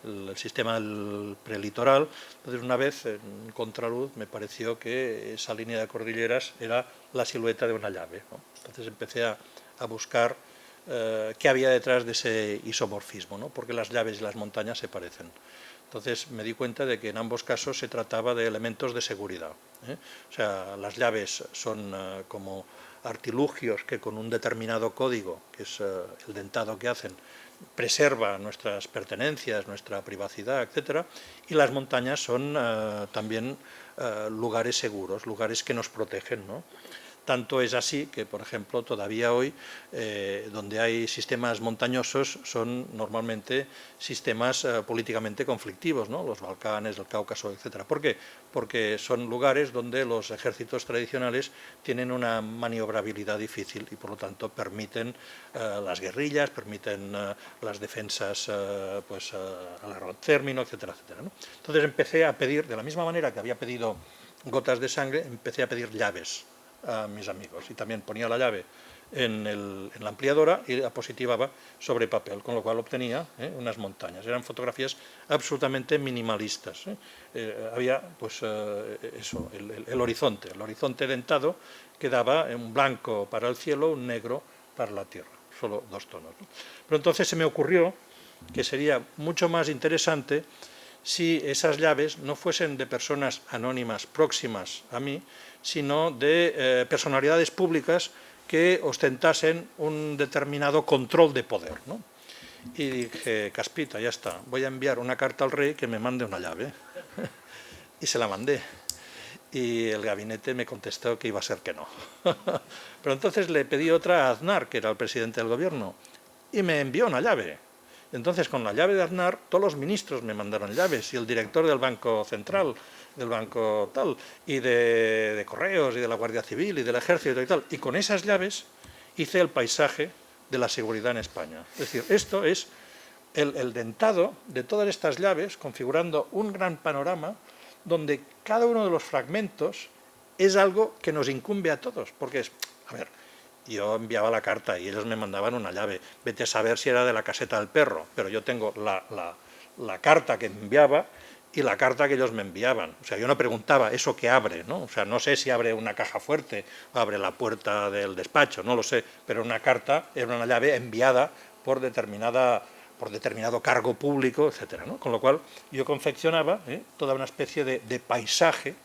el sistema del prelitoral. Entonces una vez en contraluz me pareció que esa línea de cordilleras era la silueta de una llave, ¿no? Entonces empecé a buscar qué había detrás de ese isomorfismo, ¿no? Porque las llaves y las montañas se parecen. Entonces me di cuenta de que en ambos casos se trataba de elementos de seguridad, ¿eh? O sea, las llaves son como artilugios que con un determinado código, que es el dentado que hacen, preserva nuestras pertenencias, nuestra privacidad, etcétera, y las montañas son también lugares seguros, lugares que nos protegen, ¿no? Tanto es así que, por ejemplo, todavía hoy, donde hay sistemas montañosos, son normalmente sistemas políticamente conflictivos, ¿no? Los Balcanes, el Cáucaso, etc. ¿Por qué? Porque son lugares donde los ejércitos tradicionales tienen una maniobrabilidad difícil y, por lo tanto, permiten las guerrillas, permiten las defensas pues, al arroz término, etcétera, etcétera, ¿no? Entonces empecé a pedir, de la misma manera que había pedido gotas de sangre, empecé a pedir llaves a mis amigos y también ponía la llave en la ampliadora y la positivaba sobre papel, con lo cual obtenía unas montañas. Eran fotografías absolutamente minimalistas. Había pues eso, el horizonte dentado que daba un blanco para el cielo, un negro para la tierra, solo dos tonos, ¿no? Pero entonces se me ocurrió que sería mucho más interesante si esas llaves no fuesen de personas anónimas próximas a mí, sino de personalidades públicas que ostentasen un determinado control de poder, ¿no? Y dije, Caspita, ya está, voy a enviar una carta al rey que me mande una llave. Y se la mandé. Y el gabinete me contestó que iba a ser que no. Pero entonces le pedí otra a Aznar, que era el presidente del gobierno, y me envió una llave. Entonces, con la llave de Aznar, todos los ministros me mandaron llaves, y el director del Banco Central, del Banco tal, y de Correos, y de la Guardia Civil, y del Ejército y tal. Y con esas llaves hice el paisaje de la seguridad en España. Es decir, esto es el dentado de todas estas llaves, configurando un gran panorama donde cada uno de los fragmentos es algo que nos incumbe a todos, porque es, a ver, yo enviaba la carta y ellos me mandaban una llave, vete a saber si era de la caseta del perro, pero yo tengo la carta que enviaba y la carta que ellos me enviaban. O sea, yo no preguntaba eso que abre, ¿no? O sea, no sé si abre una caja fuerte o abre la puerta del despacho, no lo sé, pero una carta era una llave enviada por determinado cargo público, etcétera, ¿no? Con lo cual yo confeccionaba toda una especie de paisaje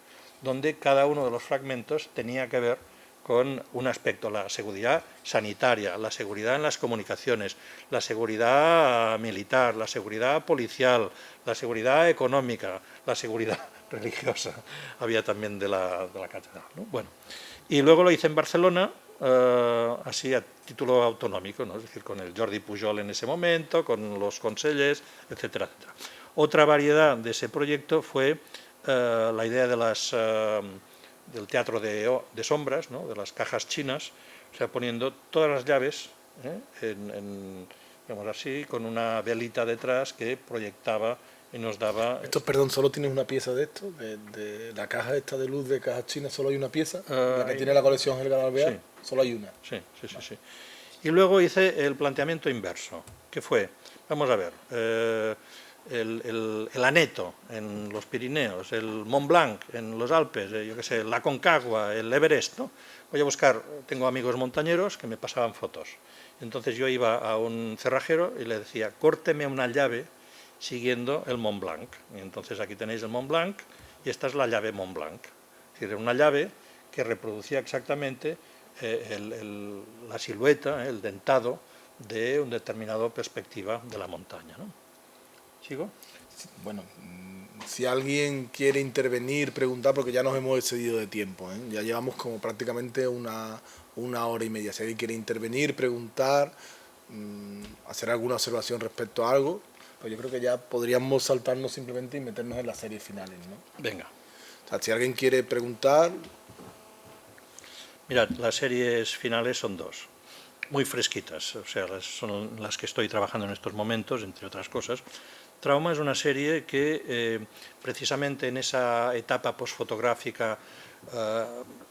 donde cada uno de los fragmentos tenía que ver con un aspecto, la seguridad sanitaria, la seguridad en las comunicaciones, la seguridad militar, la seguridad policial, la seguridad económica, la seguridad religiosa, había también de la catedral, ¿no? Bueno, y luego lo hice en Barcelona, así a título autonómico, ¿no? Es decir, con el Jordi Pujol en ese momento, con los consellers, etcétera, etcétera. Otra variedad de ese proyecto fue la idea de del teatro de sombras, ¿no? De las cajas chinas, o sea, poniendo todas las llaves digamos así, con una velita detrás que proyectaba y nos daba... Esto, perdón, ¿solo tienes una pieza de esto? ¿De la caja esta de luz de cajas chinas solo hay una pieza? ¿La que tiene la colección Helga de Alvear? Sí. Solo hay una. Sí. Y luego hice el planteamiento inverso, que fue, vamos a ver, el Aneto en los Pirineos, el Mont Blanc en los Alpes, yo qué sé, la Concagua, el Everest, ¿no? Voy a buscar, tengo amigos montañeros que me pasaban fotos. Entonces yo iba a un cerrajero y le decía, córteme una llave siguiendo el Mont Blanc. Y entonces aquí tenéis el Mont Blanc y esta es la llave Mont Blanc. Es decir, una llave que reproducía exactamente la silueta, el dentado de una determinada perspectiva de la montaña, ¿no? ¿Sigo? Bueno, si alguien quiere intervenir, preguntar, porque ya nos hemos excedido de tiempo, ¿eh? Ya llevamos como prácticamente una hora y media. Si alguien quiere intervenir, preguntar, hacer alguna observación respecto a algo, pues yo creo que ya podríamos saltarnos simplemente y meternos en las series finales, ¿no? Venga. O sea, si alguien quiere preguntar... Mirad, las series finales son dos, muy fresquitas, o sea, son las que estoy trabajando en estos momentos, entre otras cosas. Trauma es una serie que, precisamente en esa etapa posfotográfica,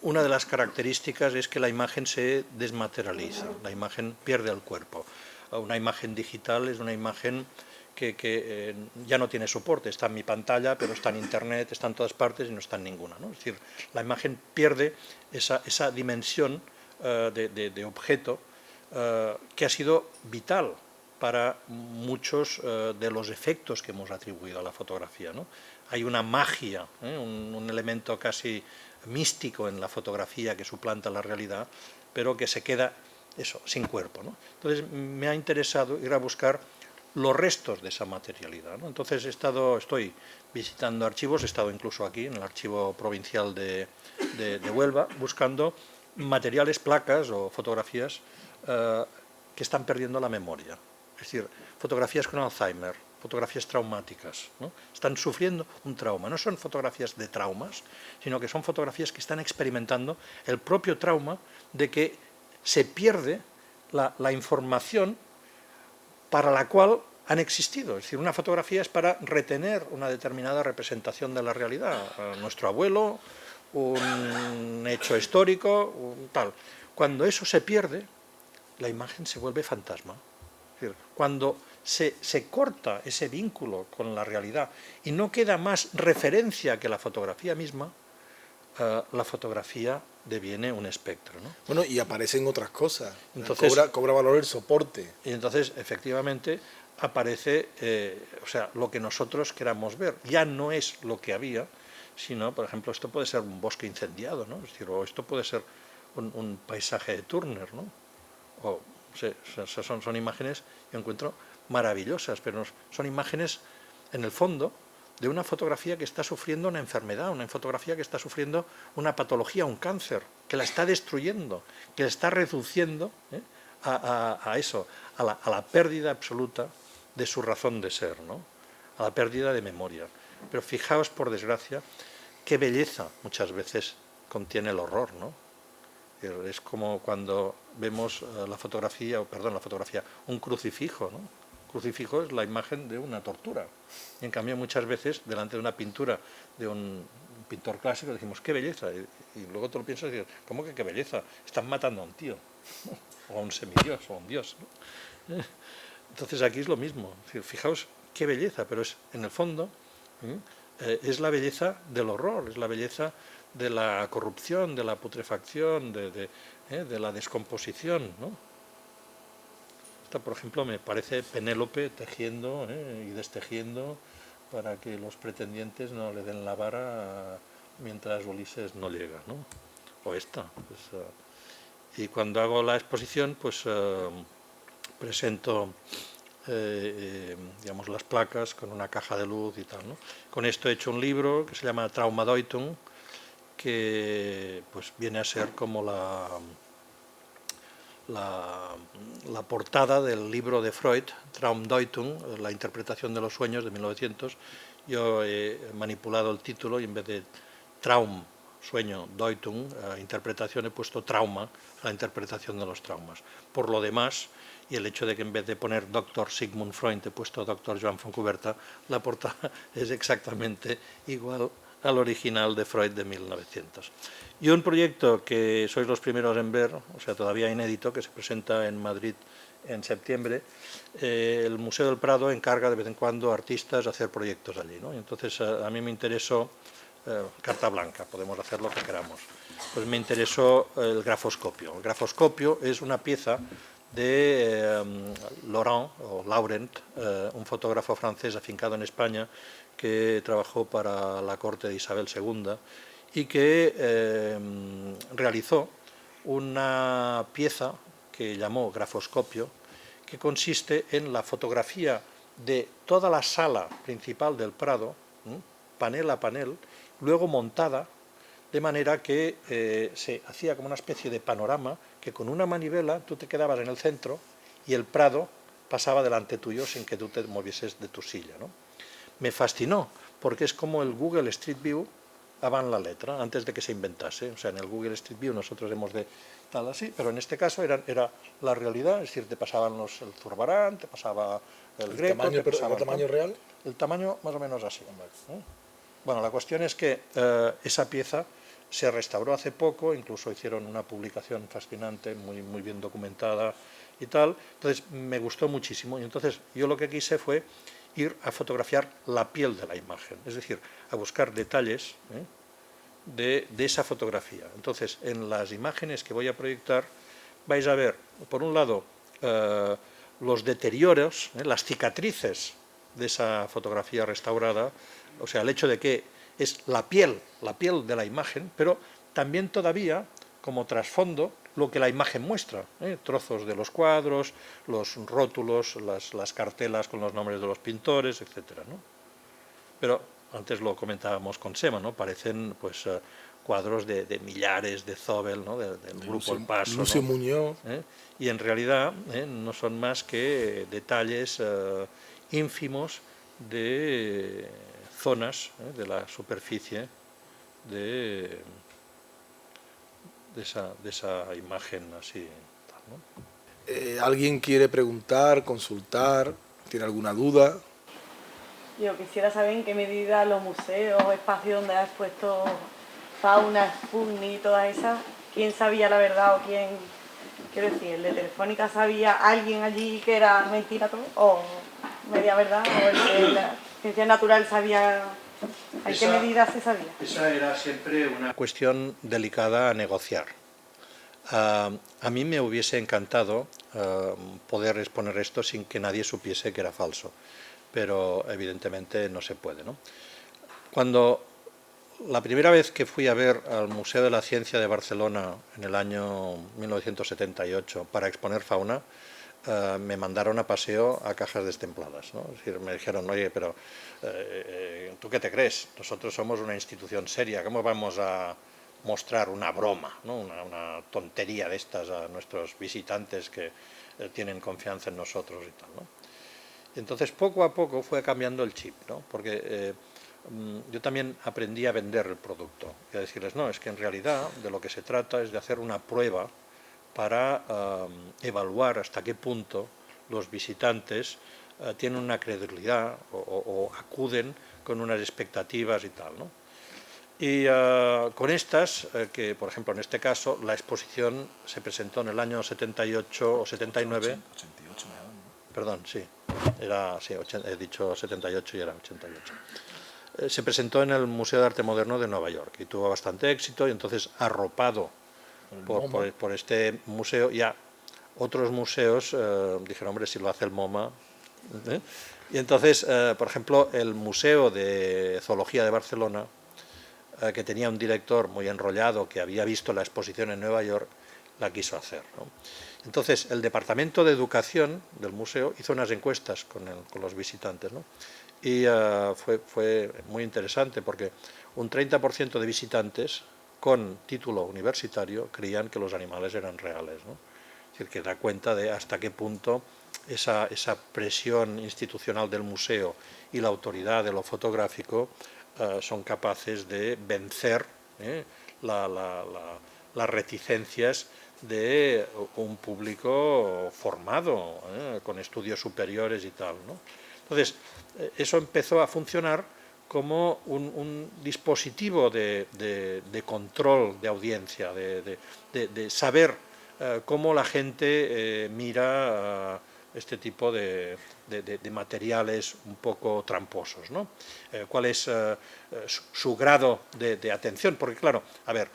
una de las características es que la imagen se desmaterializa, la imagen pierde el cuerpo. Una imagen digital es una imagen que ya no tiene soporte, está en mi pantalla, pero está en internet, está en todas partes y no está en ninguna, ¿no? Es decir, la imagen pierde esa dimensión de objeto que ha sido vital para muchos de los efectos que hemos atribuido a la fotografía, ¿no? Hay una magia, un elemento casi místico en la fotografía que suplanta la realidad, pero que se queda eso, sin cuerpo, ¿no? Entonces me ha interesado ir a buscar los restos de esa materialidad, ¿no? Entonces estoy visitando archivos, he estado incluso aquí en el archivo provincial de Huelva, buscando materiales, placas o fotografías que están perdiendo la memoria. Es decir, fotografías con Alzheimer, fotografías traumáticas, ¿no? Están sufriendo un trauma. No son fotografías de traumas, sino que son fotografías que están experimentando el propio trauma de que se pierde la información para la cual han existido. Es decir, una fotografía es para retener una determinada representación de la realidad. Nuestro abuelo, un hecho histórico, tal. Cuando eso se pierde, la imagen se vuelve fantasma. Es decir, cuando se corta ese vínculo con la realidad y no queda más referencia que la fotografía misma, la fotografía deviene un espectro, ¿no? Bueno, y aparecen otras cosas. Entonces, cobra valor el soporte. Y entonces, efectivamente, aparece, o sea, lo que nosotros queramos ver. Ya no es lo que había, sino, por ejemplo, esto puede ser un bosque incendiado, ¿no? Es decir, o esto puede ser un paisaje de Turner, ¿no? O sea, son imágenes que encuentro maravillosas, pero son imágenes, en el fondo, de una fotografía que está sufriendo una enfermedad, una fotografía que está sufriendo una patología, un cáncer, que la está destruyendo, que la está reduciendo a eso, a la pérdida absoluta de su razón de ser, ¿no? A la pérdida de memoria. Pero fijaos, por desgracia, qué belleza muchas veces contiene el horror, ¿no? Es como cuando vemos la fotografía, un crucifijo, ¿no? Crucifijo es la imagen de una tortura. Y en cambio muchas veces delante de una pintura de un pintor clásico decimos qué belleza, y luego tú lo piensas y dices, ¿cómo que qué belleza? Están matando a un tío, o a un semidios, o a un dios, ¿no? Entonces aquí es lo mismo, fijaos qué belleza, pero es en el fondo es la belleza del horror, es la belleza de la corrupción, de la putrefacción, de la descomposición, ¿no? Esta, por ejemplo, me parece Penélope tejiendo y destejiendo para que los pretendientes no le den la vara mientras Ulises no llega, ¿no? O esta. Pues, y cuando hago la exposición, pues presento digamos, las placas con una caja de luz y tal, ¿no? Con esto he hecho un libro que se llama Traumdeutung, que pues viene a ser como la portada del libro de Freud, Traumdeutung, la interpretación de los sueños, de 1900. Yo he manipulado el título y en vez de Traum, sueño, Deutung, interpretación, he puesto trauma, la interpretación de los traumas. Por lo demás, y el hecho de que en vez de poner Dr. Sigmund Freud he puesto Dr. Joan Fontcuberta, la portada es exactamente igual al original de Freud de 1900. Y un proyecto que sois los primeros en ver, o sea, todavía inédito, que se presenta en Madrid en septiembre, el Museo del Prado encarga de vez en cuando a artistas hacer proyectos allí, ¿no? Y entonces a mí me interesó, carta blanca, podemos hacer lo que queramos, pues me interesó el grafoscopio. El grafoscopio es una pieza de Laurent, un fotógrafo francés afincado en España que trabajó para la corte de Isabel II y que realizó una pieza que llamó grafoscopio, que consiste en la fotografía de toda la sala principal del Prado, panel a panel, luego montada de manera que se hacía como una especie de panorama, que con una manivela tú te quedabas en el centro y el Prado pasaba delante tuyo sin que tú te movieses de tu silla, ¿no? Me fascinó, porque es como el Google Street View en la letra, antes de que se inventase. O sea, en el Google Street View nosotros hemos de tal así, pero en este caso era la realidad, es decir, te pasaban el Zurbarán, te pasaba el Greco... ¿El tamaño real? El tamaño más o menos así. Bueno, la cuestión es que esa pieza se restauró hace poco, incluso hicieron una publicación fascinante, muy bien documentada y tal, entonces me gustó muchísimo, y entonces yo lo que quise fue ir a fotografiar la piel de la imagen, es decir, a buscar detalles de esa fotografía. Entonces, en las imágenes que voy a proyectar vais a ver, por un lado, los deterioros, las cicatrices de esa fotografía restaurada, o sea, el hecho de que es la piel de la imagen, pero también todavía, como trasfondo, lo que la imagen muestra, trozos de los cuadros, los rótulos, las cartelas con los nombres de los pintores, etcétera, ¿no? Pero antes lo comentábamos con Sema, ¿no? Parecen pues cuadros de Millares, de Zobel, ¿no? Del grupo El Paso, Lucio ¿no? Muñoz. Y en realidad no son más que detalles ínfimos de zonas de la superficie de esa imagen así, ¿no? ¿Alguien quiere preguntar, consultar, tiene alguna duda? Yo quisiera saber en qué medida los museos, espacios donde has puesto fauna, Sputnik y todas esas, quién sabía la verdad o quién, quiero decir, el de Telefónica sabía alguien allí que era mentira todo, o media verdad, o el de la ciencia natural sabía, ¿en qué medida se sabía? Esa era siempre una cuestión delicada a negociar. A mí me hubiese encantado poder exponer esto sin que nadie supiese que era falso, pero evidentemente no se puede, ¿no? Cuando la primera vez que fui a ver al Museo de la Ciencia de Barcelona en el año 1978 para exponer fauna, me mandaron a paseo a Cajas Destempladas, ¿no? Es decir, me dijeron, oye, pero ¿tú qué te crees? Nosotros somos una institución seria, ¿cómo vamos a mostrar una broma, ¿no? una tontería de estas a nuestros visitantes que tienen confianza en nosotros y tal, ¿no? Entonces, poco a poco fue cambiando el chip, ¿no? Porque yo también aprendí a vender el producto y a decirles, no, es que en realidad de lo que se trata es de hacer una prueba para evaluar hasta qué punto los visitantes tienen una credibilidad o acuden con unas expectativas y tal, ¿no? Y con estas, que por ejemplo en este caso, la exposición se presentó en el año 78 o 79. 88 me dan, ¿no? Perdón, sí, sí, he dicho 78 y era 88. Se presentó en el Museo de Arte Moderno de Nueva York y tuvo bastante éxito, y entonces, arropado por este museo, ya otros museos dijeron, hombre, si lo hace el MoMA. Y entonces, por ejemplo, el Museo de Zoología de Barcelona, que tenía un director muy enrollado que había visto la exposición en Nueva York, la quiso hacer, ¿no? Entonces, el Departamento de Educación del museo hizo unas encuestas con los visitantes, ¿no? Y fue muy interesante porque un 30% de visitantes con título universitario creían que los animales eran reales, ¿no? Es decir, que da cuenta de hasta qué punto esa presión institucional del museo y la autoridad de lo fotográfico son capaces de vencer las reticencias de un público formado, con estudios superiores y tal, ¿no? Entonces, eso empezó a funcionar como un dispositivo de control de audiencia, de saber cómo la gente mira este tipo de materiales un poco tramposos, ¿no? ¿Cuál es su grado de atención? Porque claro, a ver,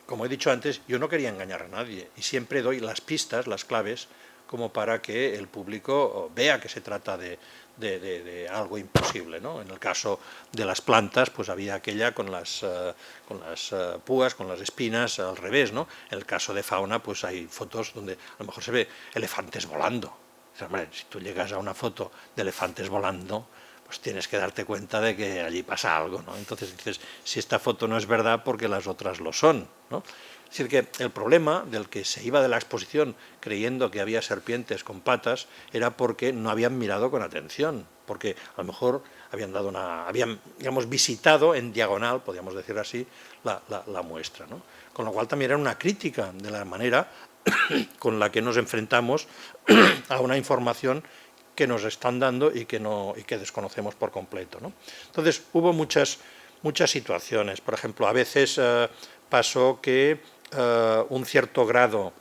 como he dicho antes, yo no quería engañar a nadie y siempre doy las pistas, las claves, como para que el público vea que se trata de algo imposible, ¿no? En el caso de las plantas, pues había aquella con las púas, con las espinas al revés, ¿no? En el caso de fauna, pues hay fotos donde a lo mejor se ve elefantes volando. O sea, hombre, si tú llegas a una foto de elefantes volando, pues tienes que darte cuenta de que allí pasa algo, ¿no? Entonces dices, si esta foto no es verdad, porque las otras lo son, ¿no? Es decir, que el problema del que se iba de la exposición creyendo que había serpientes con patas era porque no habían mirado con atención, porque a lo mejor habían digamos, visitado en diagonal, podríamos decir así, la muestra, ¿no? Con lo cual también era una crítica de la manera con la que nos enfrentamos a una información que nos están dando y que desconocemos por completo, ¿no? Entonces hubo muchas situaciones. Por ejemplo, a veces pasó que un cierto grado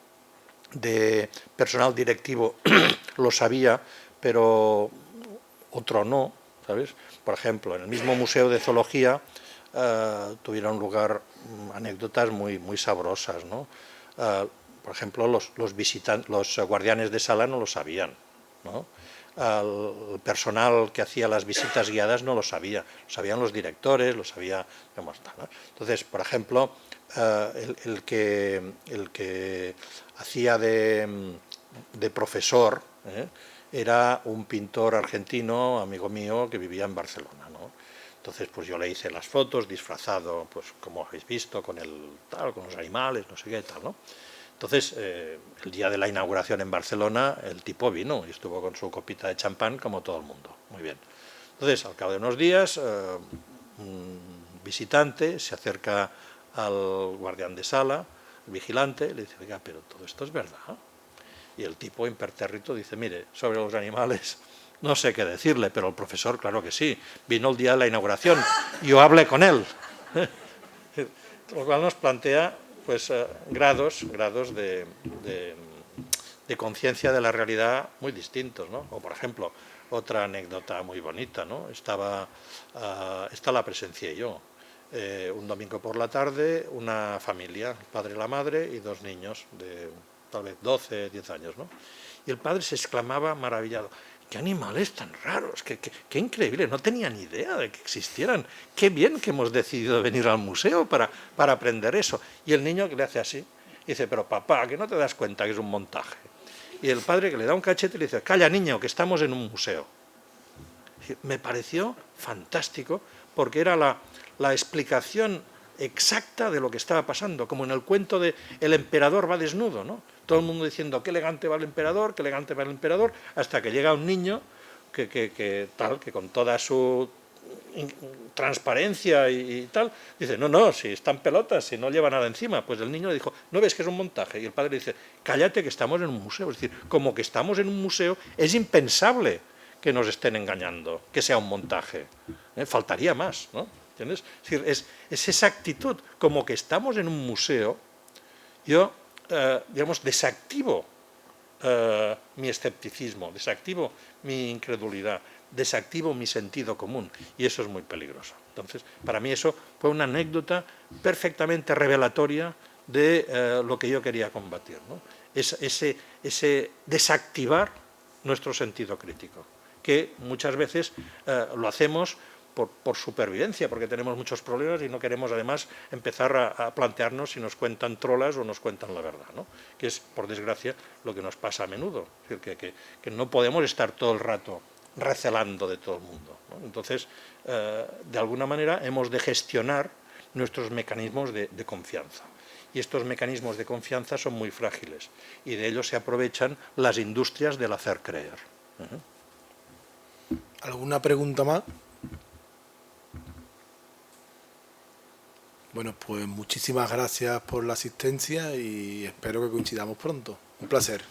de personal directivo lo sabía, pero otro no, ¿sabes? Por ejemplo, en el mismo Museo de Zoología tuvieron lugar anécdotas muy sabrosas, ¿no? Por ejemplo, los guardianes de sala no lo sabían, ¿no? El personal que hacía las visitas guiadas no lo sabía, lo sabían los directores, lo sabía, digamos, ¿no? Entonces, por ejemplo, el que hacía de profesor era un pintor argentino, amigo mío, que vivía en Barcelona, ¿no? Entonces, pues yo le hice las fotos disfrazado, pues como habéis visto, con los animales, no sé qué tal, ¿no? Entonces, el día de la inauguración en Barcelona, el tipo vino y estuvo con su copita de champán como todo el mundo. Muy bien. Entonces, al cabo de unos días, un visitante se acerca al guardián de sala, el vigilante, le dice, oiga, pero todo esto es verdad. Y el tipo impertérrito dice, mire, sobre los animales no sé qué decirle, pero el profesor, claro que sí, vino el día de la inauguración, yo hablé con él. Lo cual nos plantea pues grados de conciencia de la realidad muy distintos, ¿no? O por ejemplo, otra anécdota muy bonita, ¿no? Esta la presencié yo. Un domingo por la tarde, una familia, el padre y la madre y dos niños de tal vez 12, 10 años, ¿no? Y el padre se exclamaba maravillado: ¡qué animales tan raros! ¡Qué increíble! No tenía ni idea de que existieran. ¡Qué bien que hemos decidido venir al museo para aprender eso! Y el niño, que le hace así, dice: pero papá, que no te das cuenta que es un montaje. Y el padre, que le da un cachete, le dice: calla, niño, que estamos en un museo. Me pareció fantástico, porque era la explicación exacta de lo que estaba pasando, como en el cuento de El emperador va desnudo, ¿no? Todo el mundo diciendo: qué elegante va el emperador, qué elegante va el emperador, hasta que llega un niño que con toda su transparencia y tal, dice: no, si están pelotas, si no lleva nada encima. Pues el niño le dijo: ¿no ves que es un montaje? Y el padre le dice: cállate, que estamos en un museo. Es decir, como que estamos en un museo, es impensable que nos estén engañando, que sea un montaje. Faltaría más, ¿no? ¿Entiendes? Es decir, es esa actitud, como que estamos en un museo. Yo, digamos, desactivo mi escepticismo, desactivo mi incredulidad, desactivo mi sentido común, y eso es muy peligroso. Entonces, para mí eso fue una anécdota perfectamente revelatoria de lo que yo quería combatir, ¿no? Ese desactivar nuestro sentido crítico, que muchas veces lo hacemos por supervivencia, porque tenemos muchos problemas y no queremos además empezar a plantearnos si nos cuentan trolas o nos cuentan la verdad, ¿no? Que es, por desgracia, lo que nos pasa a menudo. Es decir, que no podemos estar todo el rato recelando de todo el mundo, ¿no? Entonces, de alguna manera hemos de gestionar nuestros mecanismos de confianza. Y estos mecanismos de confianza son muy frágiles, y de ellos se aprovechan las industrias del hacer creer. ¿Alguna pregunta más? Bueno, pues muchísimas gracias por la asistencia y espero que coincidamos pronto. Un placer.